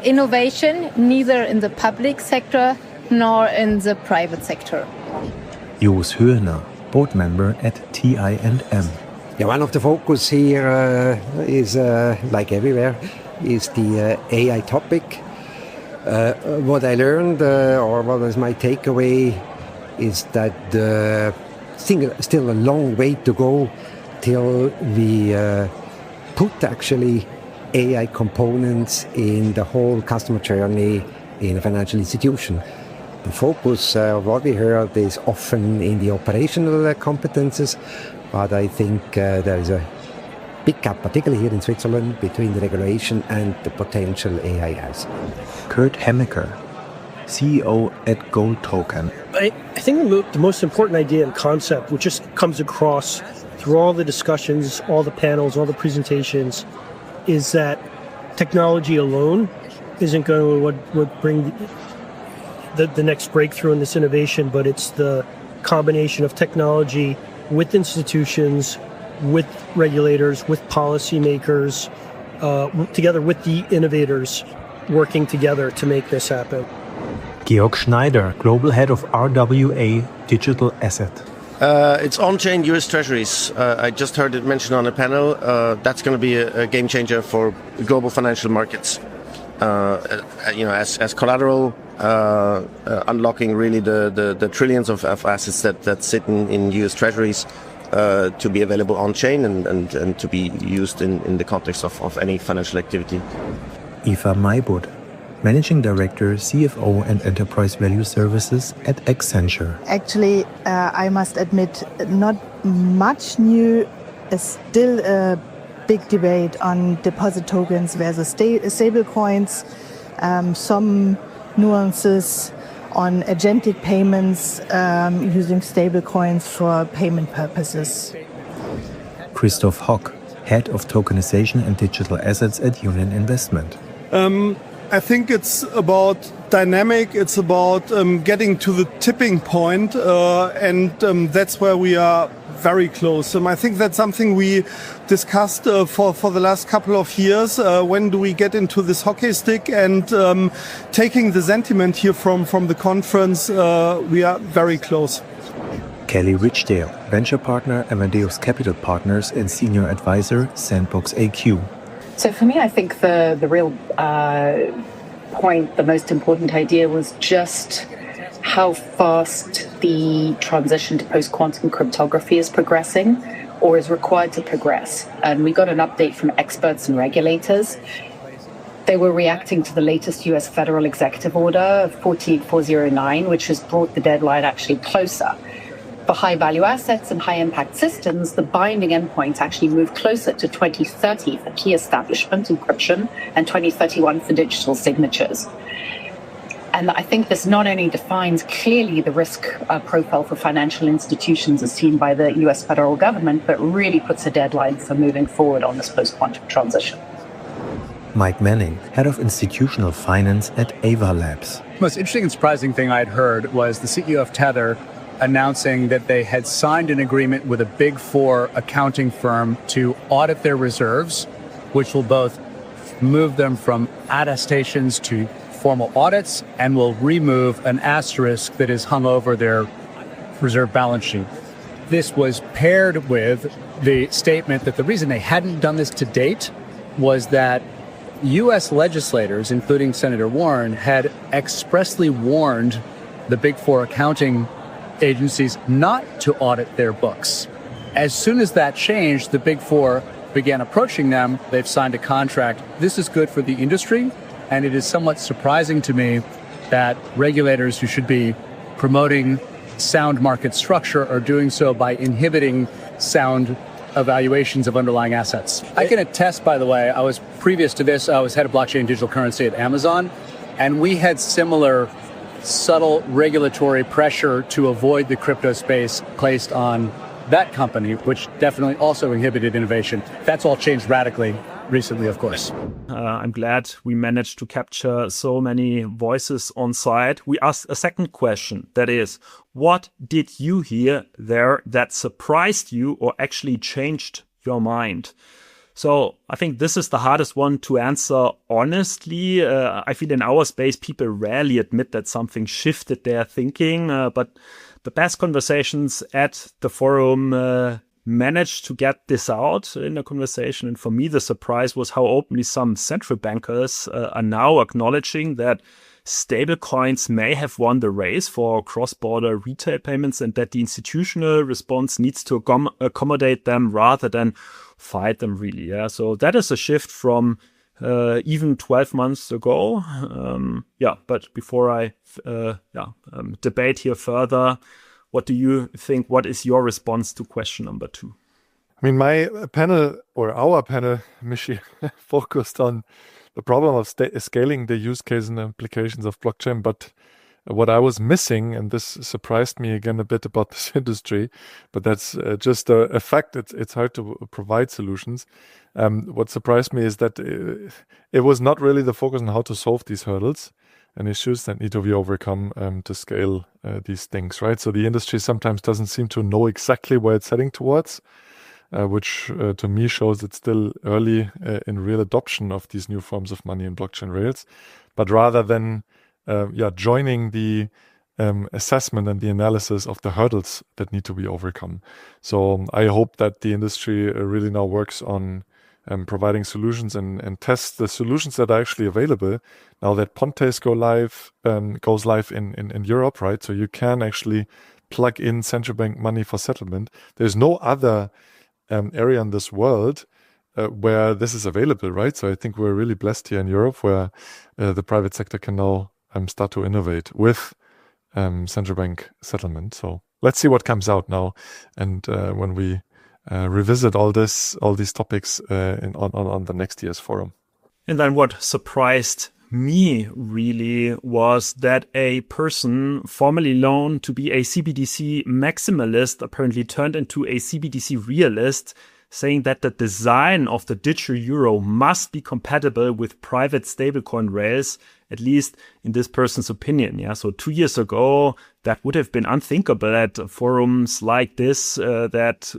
innovation, neither in the public sector nor in the private sector. Jos Höhner, Board Member at TIM. Yeah, one of the focus here is, like everywhere, is the AI topic. What I learned, or what was my takeaway, is that still a long way to go till we put actually AI components in the whole customer journey in a financial institution. The focus of what we heard is often in the operational competences, but I think there is a big gap, particularly here in Switzerland, between the regulation and the potential AI has. Kurt Hemmecker, CEO at Gold Token. I think the most important idea and concept, which just comes across through all the discussions, all the panels, all the presentations, is that technology alone isn't going to what bring the next breakthrough in this innovation, but it's the combination of technology with institutions, with regulators, with policymakers, together with the innovators working together to make this happen. Georg Schneider, Global Head of RWA Digital Asset. It's on-chain US Treasuries. I just heard it mentioned on a panel. That's going to be a game changer for global financial markets. As collateral, unlocking really the trillions of assets that sit in US Treasuries to be available on-chain and to be used in the context of any financial activity. Eva Maybud, Managing Director, CFO and Enterprise Value Services at Accenture. Actually, I must admit, not much new. Is still a big debate on deposit tokens versus stablecoins. Some nuances on agentic payments using stablecoins for payment purposes. Christoph Hock, Head of Tokenization and Digital Assets at Union Investment. I think it's about dynamic, it's about getting to the tipping point, and that's where we are very close. I think that's something we discussed for the last couple of years. When do we get into this hockey stick? And taking the sentiment here from the conference, we are very close. Kelly Richdale, Venture Partner, Amadeus Capital Partners and Senior Advisor, Sandbox AQ. So for me, I think the real point, the most important idea was just how fast the transition to post-quantum cryptography is progressing or is required to progress. And we got an update from experts and regulators. They were reacting to the latest US federal executive order 14409, which has brought the deadline actually closer. For high-value assets and high-impact systems, the binding endpoints actually move closer to 2030 for key establishment encryption and 2031 for digital signatures. And I think this not only defines clearly the risk profile for financial institutions as seen by the US federal government, but really puts a deadline for moving forward on this post-quantum transition. Mike Manning, Head of Institutional Finance at Ava Labs. The most interesting and surprising thing I'd heard was the CEO of Tether announcing that they had signed an agreement with a Big Four accounting firm to audit their reserves, which will both move them from attestations to formal audits and will remove an asterisk that is hung over their reserve balance sheet. This was paired with the statement that the reason they hadn't done this to date was that U.S. legislators, including Senator Warren, had expressly warned the Big Four accounting agencies not to audit their books. As soon as that changed, the Big Four began approaching them. They've signed a contract. This is good for the industry, and it is somewhat surprising to me that regulators who should be promoting sound market structure are doing so by inhibiting sound evaluations of underlying assets. I can attest, by the way, previous to this, I was head of blockchain and digital currency at Amazon, and we had similar subtle regulatory pressure to avoid the crypto space placed on that company, which definitely also inhibited innovation. That's all changed radically recently, of course. I'm glad we managed to capture so many voices on site. We asked a second question, that is, what did you hear there that surprised you or actually changed your mind? So I think this is the hardest one to answer honestly. I feel in our space, people rarely admit that something shifted their thinking, but the best conversations at the forum managed to get this out in a conversation. And for me, the surprise was how openly some central bankers are now acknowledging that stablecoins may have won the race for cross-border retail payments and that the institutional response needs to accommodate them rather than fight them really. Yeah, so that is a shift from even 12 months ago. But before I debate here further, what do you think? What is your response to question number 2? I mean, my panel or our panel, Michi, focused on the problem of scaling the use case and implications of blockchain. But What I was missing, and this surprised me again a bit about this industry, but that's just a fact. It's hard to provide solutions. What surprised me is that it was not really the focus on how to solve these hurdles and issues that need to be overcome to scale these things, right? So the industry sometimes doesn't seem to know exactly where it's heading towards, which to me shows it's still early in real adoption of these new forms of money and blockchain rails. But rather than joining the assessment and the analysis of the hurdles that need to be overcome. So I hope that the industry really now works on providing solutions and tests the solutions that are actually available now that Pontes goes live in Europe, right? So you can actually plug in central bank money for settlement. There's no other area in this world where this is available, right? So I think we're really blessed here in Europe where the private sector can now start to innovate with central bank settlement. So let's see what comes out now, and when we revisit all these topics on the next year's forum. And then what surprised me really was that a person formerly known to be a CBDC maximalist apparently turned into a CBDC realist, saying that the design of the digital euro must be compatible with private stablecoin rails, at least in this person's opinion. Yeah, so 2 years ago, that would have been unthinkable at forums like this, that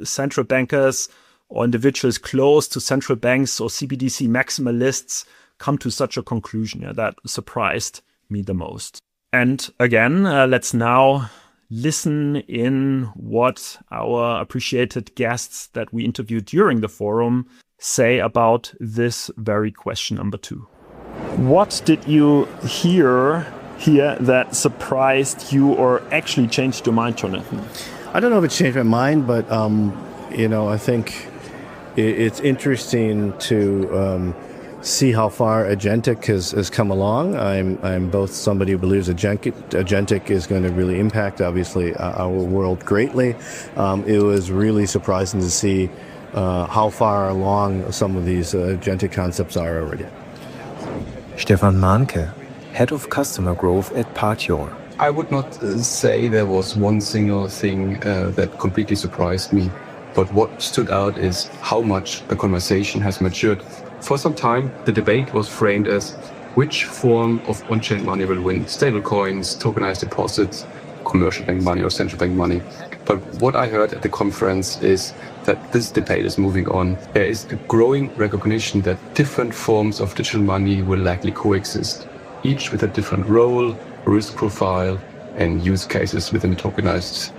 central bankers or individuals close to central banks or CBDC maximalists come to such a conclusion. Yeah, that surprised me the most. And again, let's now listen in what our appreciated guests that we interviewed during the forum say about this very question number 2. What did you hear here that surprised you or actually changed your mind, Jonathan? I don't know if it changed my mind, but I think it's interesting to see how far agentic has come along. I'm both somebody who believes agentic is going to really impact, obviously, our world greatly. It was really surprising to see how far along some of these agentic concepts are already. Stefan Mahnke, Head of Customer Growth at Partior. I would not say there was one single thing that completely surprised me, but what stood out is how much the conversation has matured. For some time, the debate was framed as which form of on-chain money will win, stablecoins, tokenized deposits, commercial bank money or central bank money. But what I heard at the conference is that this debate is moving on. There is a growing recognition that different forms of digital money will likely coexist, each with a different role, risk profile, and use cases within the tokenized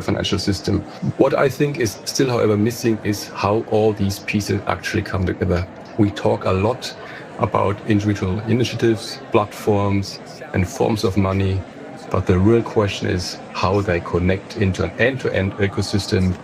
financial system. What I think is still, however, missing is how all these pieces actually come together. We talk a lot about individual initiatives, platforms, and forms of money, but the real question is how they connect into an end-to-end ecosystem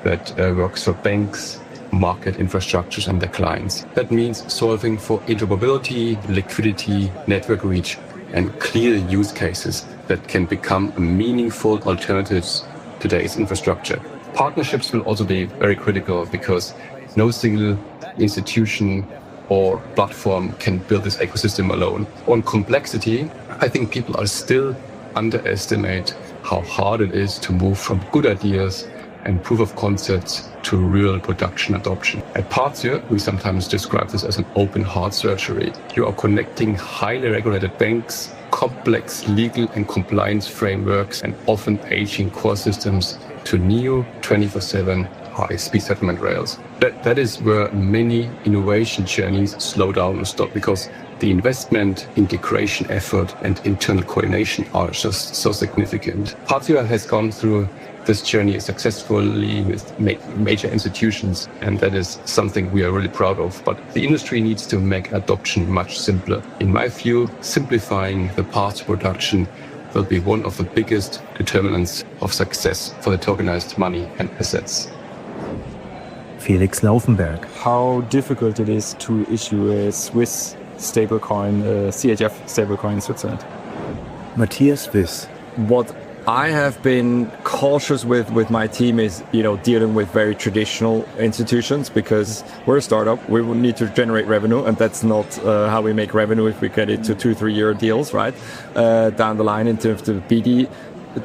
that works for banks, market infrastructures, and their clients. That means solving for interoperability, liquidity, network reach, and clear use cases that can become meaningful alternatives to today's infrastructure. Partnerships will also be very critical because no single institution or platform can build this ecosystem alone. On complexity, I think people are still underestimate how hard it is to move from good ideas and proof of concepts to real production adoption. At Partior, we sometimes describe this as an open heart surgery. You are connecting highly regulated banks, complex legal and compliance frameworks, and often aging core systems to new 24/7 high-speed settlement rails. That is where many innovation journeys slow down and stop because the investment, integration effort, and internal coordination are just so significant. Partior has gone through this journey successfully with major institutions, and that is something we are really proud of. But the industry needs to make adoption much simpler. In my view, simplifying the path to production will be one of the biggest determinants of success for the tokenized money and assets. Felix Laufenberg. How difficult it is to issue a Swiss stablecoin, CHF stablecoin in Switzerland. Matthias Wiss. What I have been cautious with my team is, dealing with very traditional institutions because we're a startup. We will need to generate revenue, and that's not how we make revenue if we get it to 2-3 year deals, right? Down the line in terms of the BD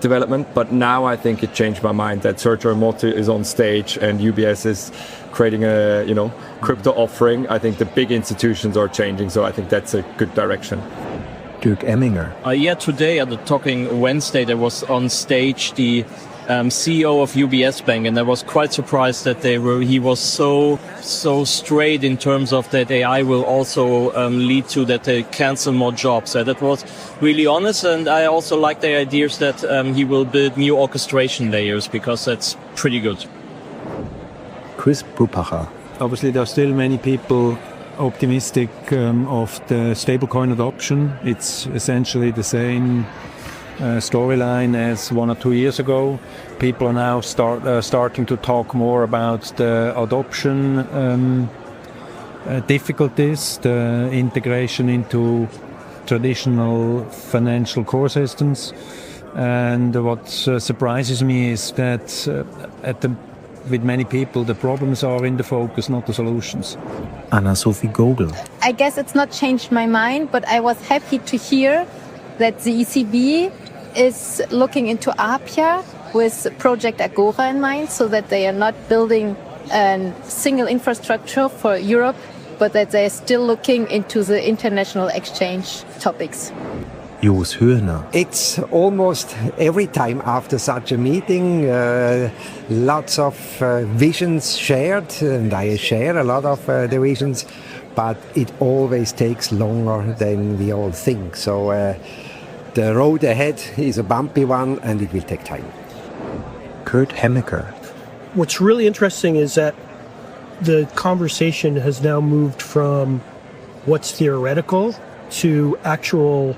development. But now I think it changed my mind that Sergio Motti is on stage and UBS is creating a, crypto offering. I think the big institutions are changing, so I think that's a good direction. Dirk Emminger. Today at the Talking Wednesday, there was on stage the CEO of UBS Bank, and I was quite surprised that he was so straight in terms of that AI will also lead to that they cancel more jobs. So that was really honest, and I also like the ideas that he will build new orchestration layers because that's pretty good. Chris Brupacher. Obviously, there are still many people optimistic of the stablecoin adoption. It's essentially the same storyline as 1 or 2 years ago. People are now starting to talk more about the adoption difficulties, the integration into traditional financial core systems. And what surprises me is that with many people, the problems are in the focus, not the solutions. Anna-Sophie Gogel. I guess it's not changed my mind, but I was happy to hear that the ECB is looking into Apia with Project Agora in mind, so that they are not building a single infrastructure for Europe, but that they are still looking into the international exchange topics. Jos Höhner. It's almost every time after such a meeting, lots of visions shared, and I share a lot of the visions, but it always takes longer than we all think. So the road ahead is a bumpy one, and it will take time. Kurt Hemmecker. What's really interesting is that the conversation has now moved from what's theoretical to actual.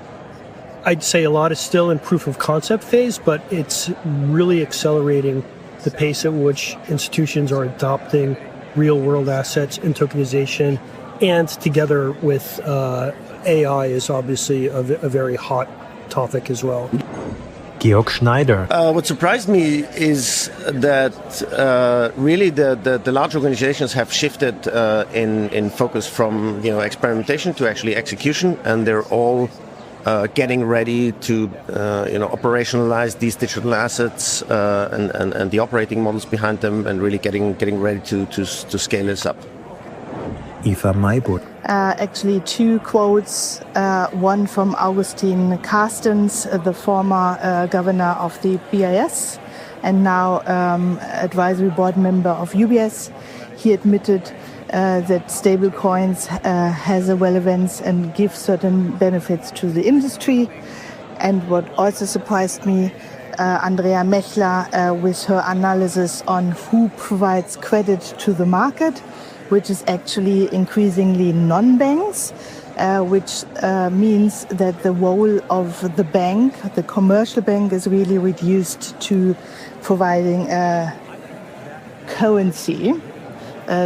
I'd say a lot is still in proof of concept phase, but it's really accelerating the pace at which institutions are adopting real world assets and tokenization, and together with AI is obviously a very hot topic as well. Georg Schneider. What surprised me is that really the large organizations have shifted in focus from experimentation to actually execution, and they're all getting ready to operationalize these digital assets and the operating models behind them, and really getting ready to scale this up. Eva Maibut. Actually, 2 quotes. One from Augustin Carstens, the former governor of the BIS and now advisory board member of UBS. He admitted that stablecoins has a relevance and give certain benefits to the industry. And what also surprised me, Andrea Mechler with her analysis on who provides credit to the market, which is actually increasingly non-banks, which means that the role of the bank, the commercial bank, is really reduced to providing currency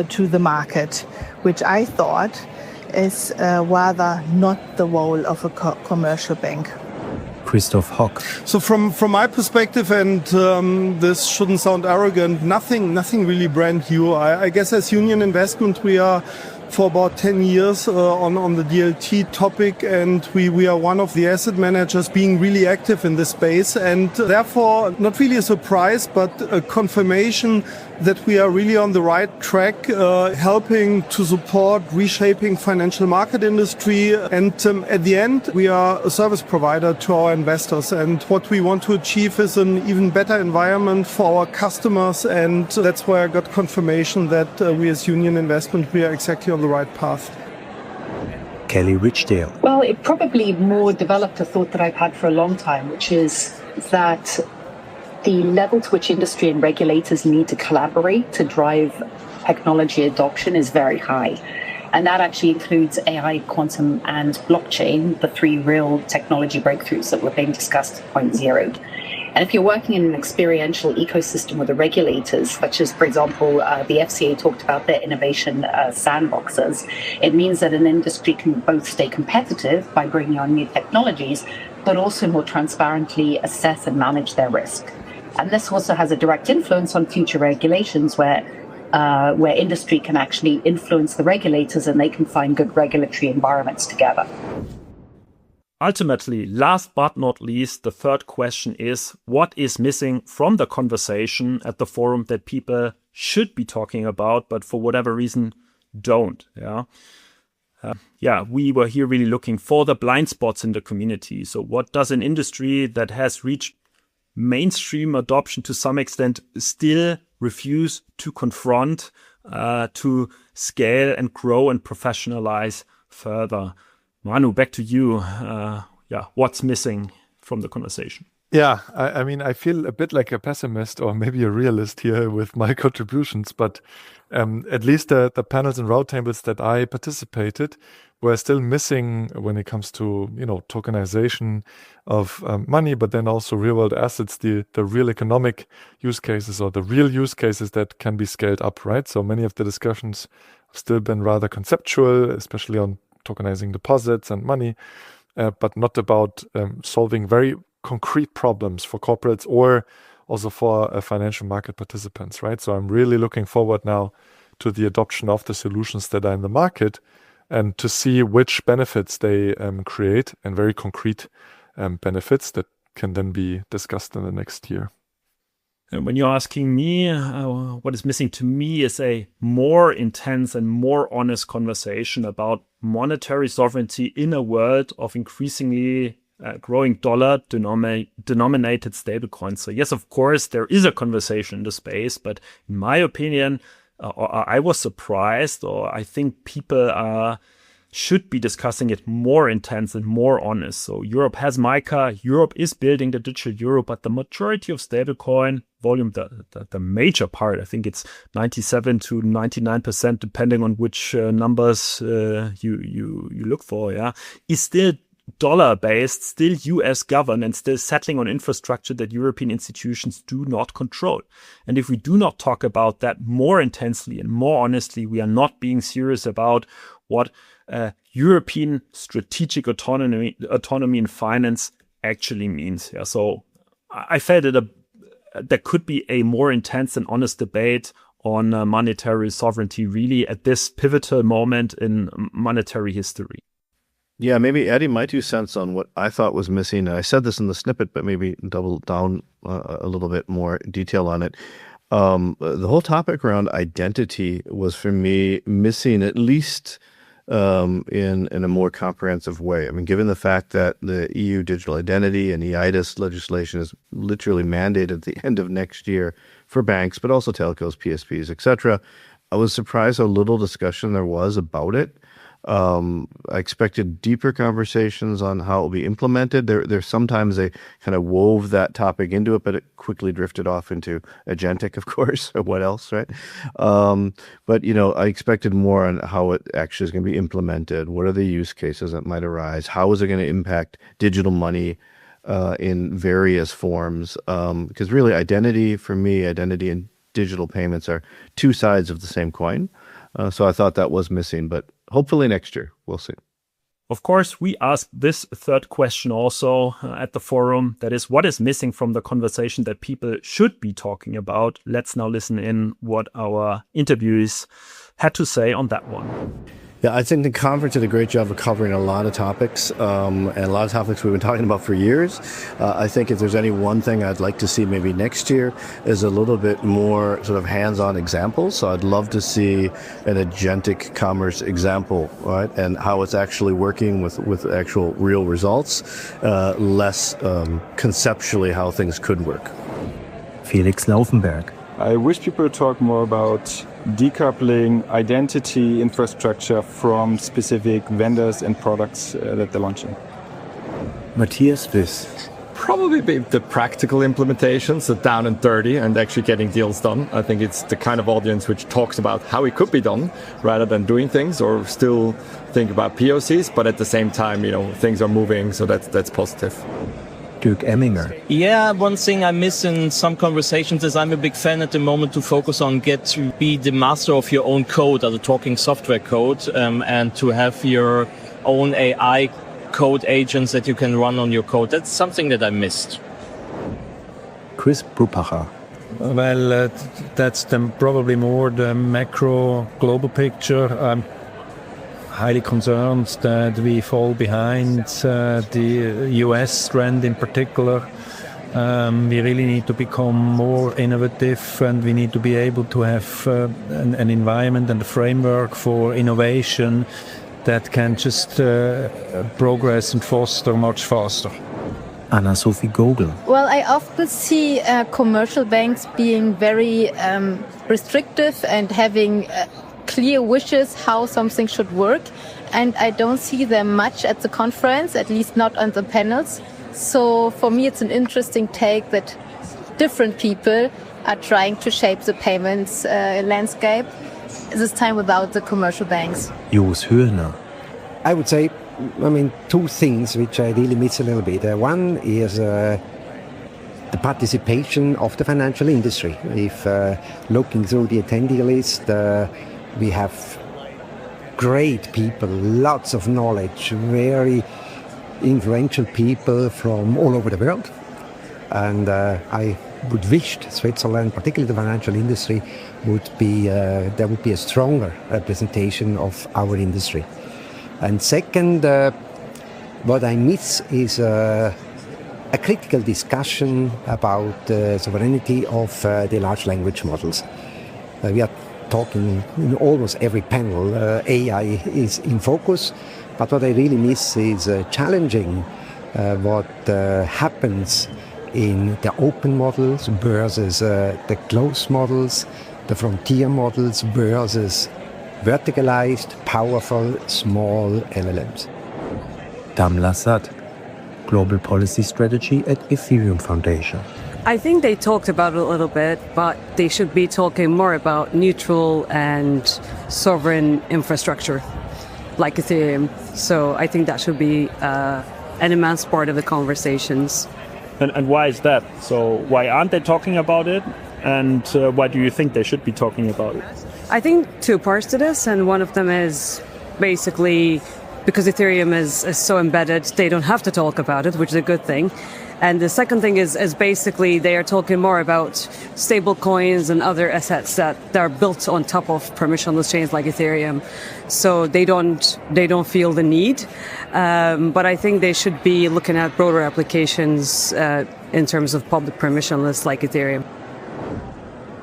to the market, which I thought is rather not the role of a commercial bank. Christoph Hock. So from my perspective, and this shouldn't sound arrogant, nothing really brand new. I guess as Union Investment we are for about 10 years on the DLT topic, and we are one of the asset managers being really active in this space, and therefore not really a surprise but a confirmation that we are really on the right track, helping to support reshaping financial market industry, and at the end we are a service provider to our investors, and what we want to achieve is an even better environment for our customers, and that's why I got confirmation that we as Union Investment we are exactly on the right path. Kelly Richdale. Well, it probably more developed a thought that I've had for a long time, which is that the level to which industry and regulators need to collaborate to drive technology adoption is very high. And that actually includes AI, quantum, and blockchain, the 3 real technology breakthroughs that were being discussed at Point Zero. And if you're working in an experiential ecosystem with the regulators, such as, for example, the FCA talked about their innovation sandboxes, it means that an industry can both stay competitive by bringing on new technologies, but also more transparently assess and manage their risk. And this also has a direct influence on future regulations where industry can actually influence the regulators and they can find good regulatory environments together. Ultimately, last but not least, the third question is, what is missing from the conversation at the forum that people should be talking about, but for whatever reason don't? We were here really looking for the blind spots in the community. So what does an industry that has reached mainstream adoption to some extent still refuse to confront, to scale and grow and professionalize further? Manu, back to you. What's missing from the conversation? Yeah, I mean, I feel a bit like a pessimist or maybe a realist here with my contributions, but at least the panels and roundtables that I participated were still missing when it comes to, tokenization of money, but then also real world assets, the real economic use cases or the real use cases that can be scaled up, right? So many of the discussions have still been rather conceptual, especially on tokenizing deposits and money, but not about solving very concrete problems for corporates or also for financial market participants, right? So I'm really looking forward now to the adoption of the solutions that are in the market and to see which benefits they create, and very concrete benefits that can then be discussed in the next year. And when you're asking me, what is missing to me is a more intense and more honest conversation about monetary sovereignty in a world of increasingly growing dollar-denominated stablecoins. So yes, of course, there is a conversation in the space, but in my opinion, I was surprised, or I think people should be discussing it more intense and more honest. So Europe has MiCA, Europe is building the digital euro, but the majority of stablecoin volume, the major part, I think it's 97 to 99%, depending on which numbers you look for, is still dollar-based, still US governed, and still settling on infrastructure that European institutions do not control. And if we do not talk about that more intensely and more honestly, we are not being serious about what European strategic autonomy in finance actually means. So I felt that there could be a more intense and honest debate on monetary sovereignty really at this pivotal moment in monetary history. Yeah, maybe adding my 2 cents on what I thought was missing. I said this in the snippet, but maybe double down a little bit more detail on it. The whole topic around identity was, for me, missing at least in a more comprehensive way. I mean, given the fact that the EU digital identity and EIDAS legislation is literally mandated at the end of next year for banks, but also telcos, PSPs, etc., I was surprised how little discussion there was about it. I expected deeper conversations on how it will be implemented. There's sometimes they kind of wove that topic into it, but it quickly drifted off into agentic, of course, or what else, right? But, I expected more on how it actually is going to be implemented. What are the use cases that might arise? How is it going to impact digital money in various forms? Because really identity, for me, identity and digital payments are 2 sides of the same coin. So I thought that was missing, but hopefully next year, we'll see. Of course, we asked this third question also at the forum. That is, what is missing from the conversation that people should be talking about? Let's now listen in what our interviewees had to say on that one. Yeah, I think the conference did a great job of covering a lot of topics, and a lot of topics we've been talking about for years. I think if there's any one thing I'd like to see maybe next year is a little bit more sort of hands-on examples. So I'd love to see an agentic commerce example, right, and how it's actually working with actual real results, less conceptually how things could work. Felix Laufenberg. I wish people would talk more about decoupling identity infrastructure from specific vendors and products that they're launching. Matthias Wyss. Probably be the practical implementations, so down and dirty, and actually getting deals done. I think it's the kind of audience which talks about how it could be done rather than doing things, or still think about POCs, but at the same time, things are moving, so that's positive. Dirk Emminger. Yeah, one thing I miss in some conversations is I'm a big fan at the moment to focus on get to be the master of your own code, or the talking software code, and to have your own AI code agents that you can run on your code. That's something that I missed. Chris Brupacher. Well, that's probably more the macro global picture. I'm highly concerned that we fall behind the US trend in particular. We really need to become more innovative, and we need to be able to have an environment and a framework for innovation that can just progress and foster much faster. Anna-Sophie Gogel. Well, I often see commercial banks being very restrictive and having clear wishes how something should work. And I don't see them much at the conference, at least not on the panels. So for me, it's an interesting take that different people are trying to shape the payments landscape, this time without the commercial banks. Jos Höhner. I would say, two things which I really miss a little bit. One is the participation of the financial industry. If looking through the attendee list, we have great people, lots of knowledge, very influential people from all over the world. And I would wish Switzerland, particularly the financial industry, there would be a stronger representation of our industry. And second, what I miss is a critical discussion about the sovereignty of the large language models. We are talking in almost every panel, AI is in focus, but what I really miss is challenging what happens in the open models versus the closed models, the frontier models versus verticalized, powerful, small LLMs. Dam Lassad, Global Policy Strategy at Ethereum Foundation. I think they talked about it a little bit, but they should be talking more about neutral and sovereign infrastructure, like Ethereum. So I think that should be an immense part of the conversations. And why is that? So why aren't they talking about it? And why do you think they should be talking about it? I think two parts to this, and one of them is basically because Ethereum is so embedded, they don't have to talk about it, which is a good thing. And the second thing is basically they are talking more about stablecoins and other assets that are built on top of permissionless chains like Ethereum. So they don't feel the need. But I think they should be looking at broader applications in terms of public permissionless like Ethereum.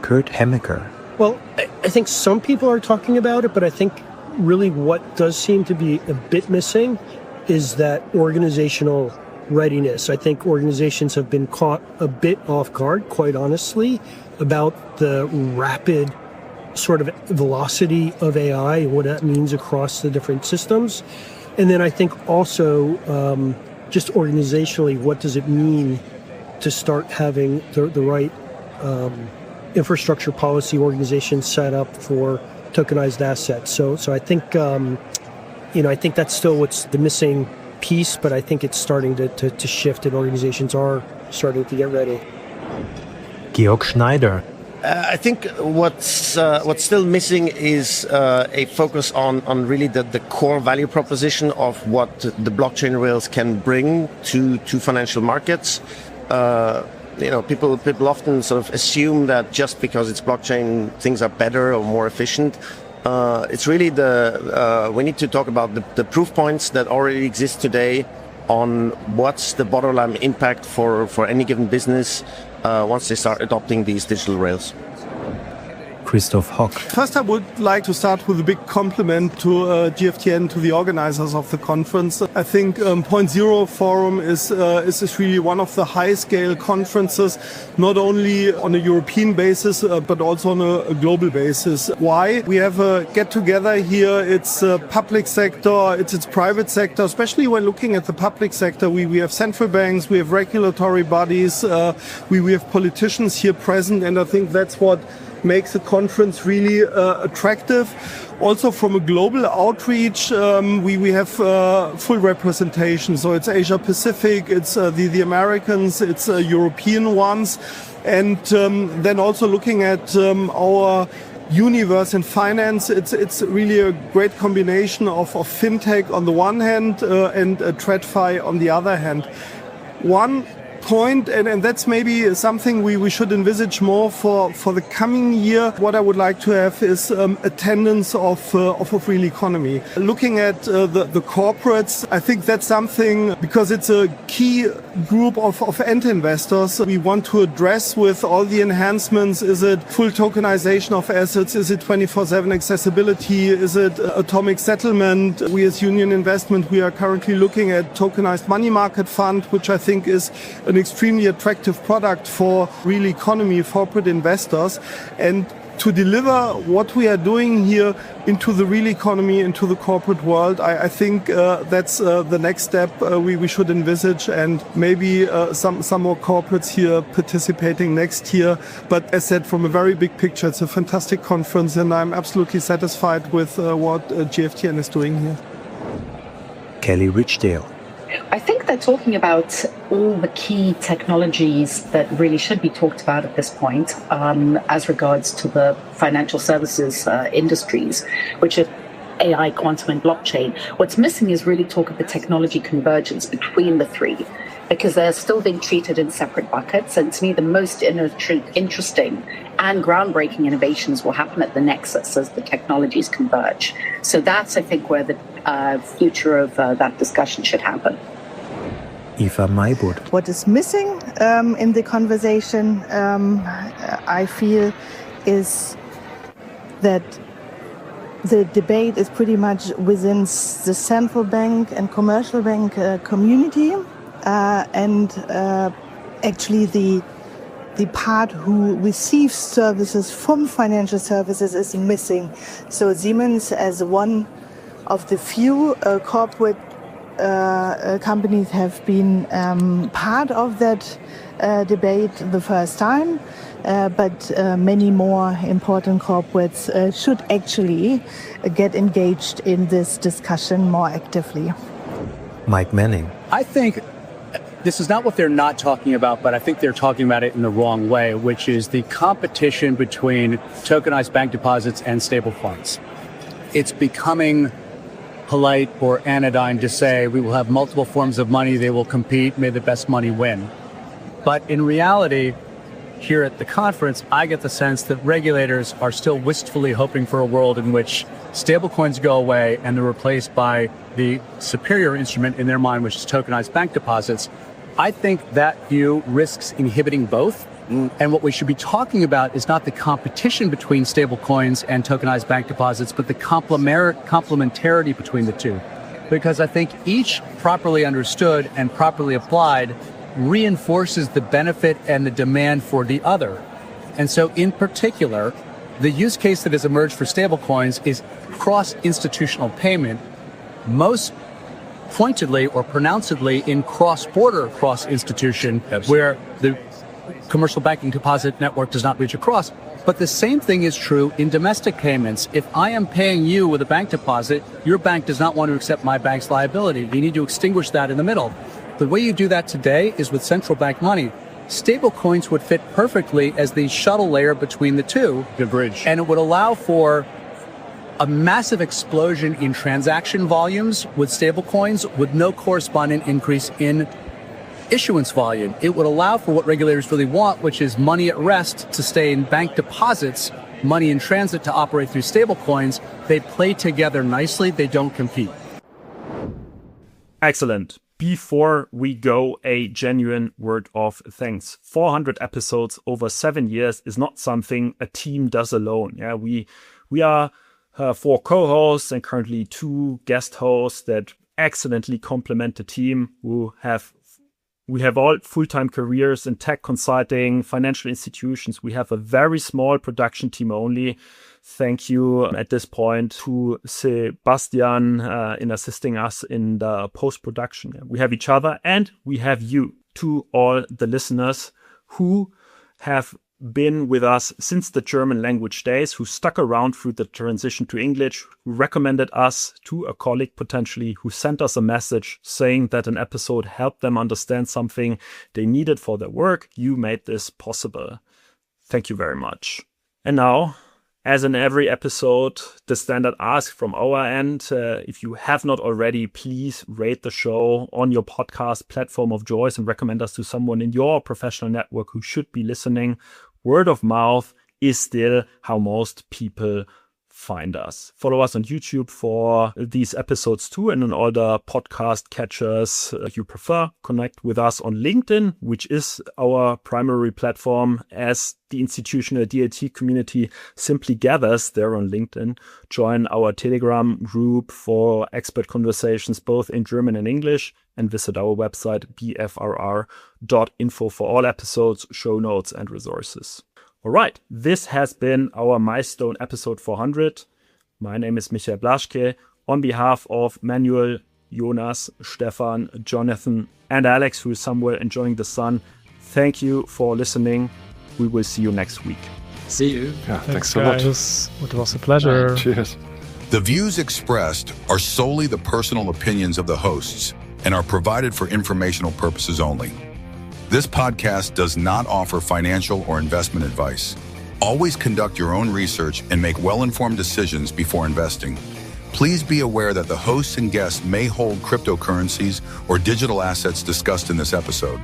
Kurt Hemmecker. Well, I think some people are talking about it, but I think really what does seem to be a bit missing is that organizational readiness. I think organizations have been caught a bit off guard, quite honestly, about the rapid sort of velocity of AI and what that means across the different systems. And then I think also just organizationally, what does it mean to start having the right infrastructure policy organization set up for tokenized assets. So I think, I think that's still what's the missing piece, but I think it's starting to shift and organizations are starting to get ready. Georg Schneider. I think what's still missing is a focus on really the core value proposition of what the blockchain rails can bring to financial markets. People often sort of assume that just because it's blockchain, things are better or more efficient. It's really we need to talk about the proof points that already exist today on what's the bottom line impact for any given business once they start adopting these digital rails. Christoph Hock. First, I would like to start with a big compliment to GFTN, to the organizers of the conference. I think Point Zero Forum is really one of the high-scale conferences, not only on a European basis, but also on a global basis. Why? We have a get-together here. It's public sector, it's private sector, especially when looking at the public sector. We have central banks, we have regulatory bodies, we have politicians here present, and I think that's what makes the conference really attractive. Also from a global outreach, we have full representation. So it's Asia Pacific, it's the Americans, it's European ones. And then also looking at our universe in finance. It's really a great combination of fintech on the one hand and TradFi on the other hand. One point, and that's maybe something we should envisage more for the coming year. What I would like to have is attendance of real economy. Looking at the corporates, I think that's something, because it's a key group of end investors we want to address with all the enhancements. Is it full tokenization of assets? Is it 24/7 accessibility? Is it atomic settlement? We as Union Investment, we are currently looking at tokenized money market fund, which I think is an extremely attractive product for real economy corporate investors. And to deliver what we are doing here into the real economy, into the corporate world, I think that's the next step we should envisage, and maybe some more corporates here participating next year. But as said, from a very big picture, it's a fantastic conference, and I'm absolutely satisfied with what GFTN is doing here. Kelly Richdale. I think they're talking about all the key technologies that really should be talked about at this point as regards to the financial services industries, which are AI, quantum, and blockchain. What's missing is really talk of the technology convergence between the three, because they're still being treated in separate buckets. And to me, the most interesting and groundbreaking innovations will happen at the nexus as the technologies converge. So that's, I think, where the future of that discussion should happen. Eva Maibud. What is missing in the conversation, I feel, is that the debate is pretty much within the central bank and commercial bank community, and actually the part who receives services from financial services is missing. So Siemens, as one of the few corporate companies, have been part of that debate the first time, but many more important corporates should actually get engaged in this discussion more actively. Mike Manning. I think this is not what they're not talking about, but I think they're talking about it in the wrong way, which is the competition between tokenized bank deposits and stablecoins. It's becoming polite or anodyne to say we will have multiple forms of money, they will compete, may the best money win. But in reality, here at the conference, I get the sense that regulators are still wistfully hoping for a world in which stablecoins go away and they're replaced by the superior instrument in their mind, which is tokenized bank deposits. I think that view risks inhibiting both. And what we should be talking about is not the competition between stablecoins and tokenized bank deposits, but the complementarity between the two. Because I think each properly understood and properly applied reinforces the benefit and the demand for the other. And so in particular, the use case that has emerged for stablecoins is cross-institutional payment, most pointedly or pronouncedly in cross-border cross-institution, where the commercial banking deposit network does not reach across. But the same thing is true in domestic payments. If I am paying you with a bank deposit, your bank does not want to accept my bank's liability. You need to extinguish that in the middle. The way you do that today is with central bank money. Stablecoins would fit perfectly as the shuttle layer between the two. The bridge. And it would allow for a massive explosion in transaction volumes with stablecoins with no corresponding increase in issuance volume. It would allow for what regulators really want, which is money at rest to stay in bank deposits, money in transit to operate through stablecoins. They play together nicely. They don't compete. Excellent. Before we go, a genuine word of thanks. 400 episodes over 7 years is not something a team does alone. Yeah, we are 4 co-hosts and currently 2 guest hosts that excellently complement the team. We have all full-time careers in tech consulting, financial institutions. We have a very small production team only. Thank you at this point to Sebastian in assisting us in the post-production. We have each other and we have you, to all the listeners who have been with us since the German language days, who stuck around through the transition to English, who recommended us to a colleague potentially, who sent us a message saying that an episode helped them understand something they needed for their work. You made this possible. Thank you very much. And now As in every episode, the standard ask from our end, if you have not already, please rate the show on your podcast platform of choice and recommend us to someone in your professional network who should be listening. Word of mouth is still how most people find us. Follow us on YouTube for these episodes too, and on all the podcast catchers you prefer. Connect with us on LinkedIn, which is our primary platform, as the institutional DLT community simply gathers there on LinkedIn. Join our Telegram group for expert conversations both in German and English, and visit our website bfrr.info for all episodes, show notes, and resources. All right, this has been our milestone episode 400. My name is Michael Blaschke. On behalf of Manuel, Jonas, Stefan, Jonathan, and Alex, who is somewhere enjoying the sun, thank you for listening. We will see you next week. See you. Yeah, thanks so guys. much. It was a pleasure. Right, cheers. The views expressed are solely the personal opinions of the hosts and are provided for informational purposes only. This podcast does not offer financial or investment advice. Always conduct your own research and make well-informed decisions before investing. Please be aware that the hosts and guests may hold cryptocurrencies or digital assets discussed in this episode.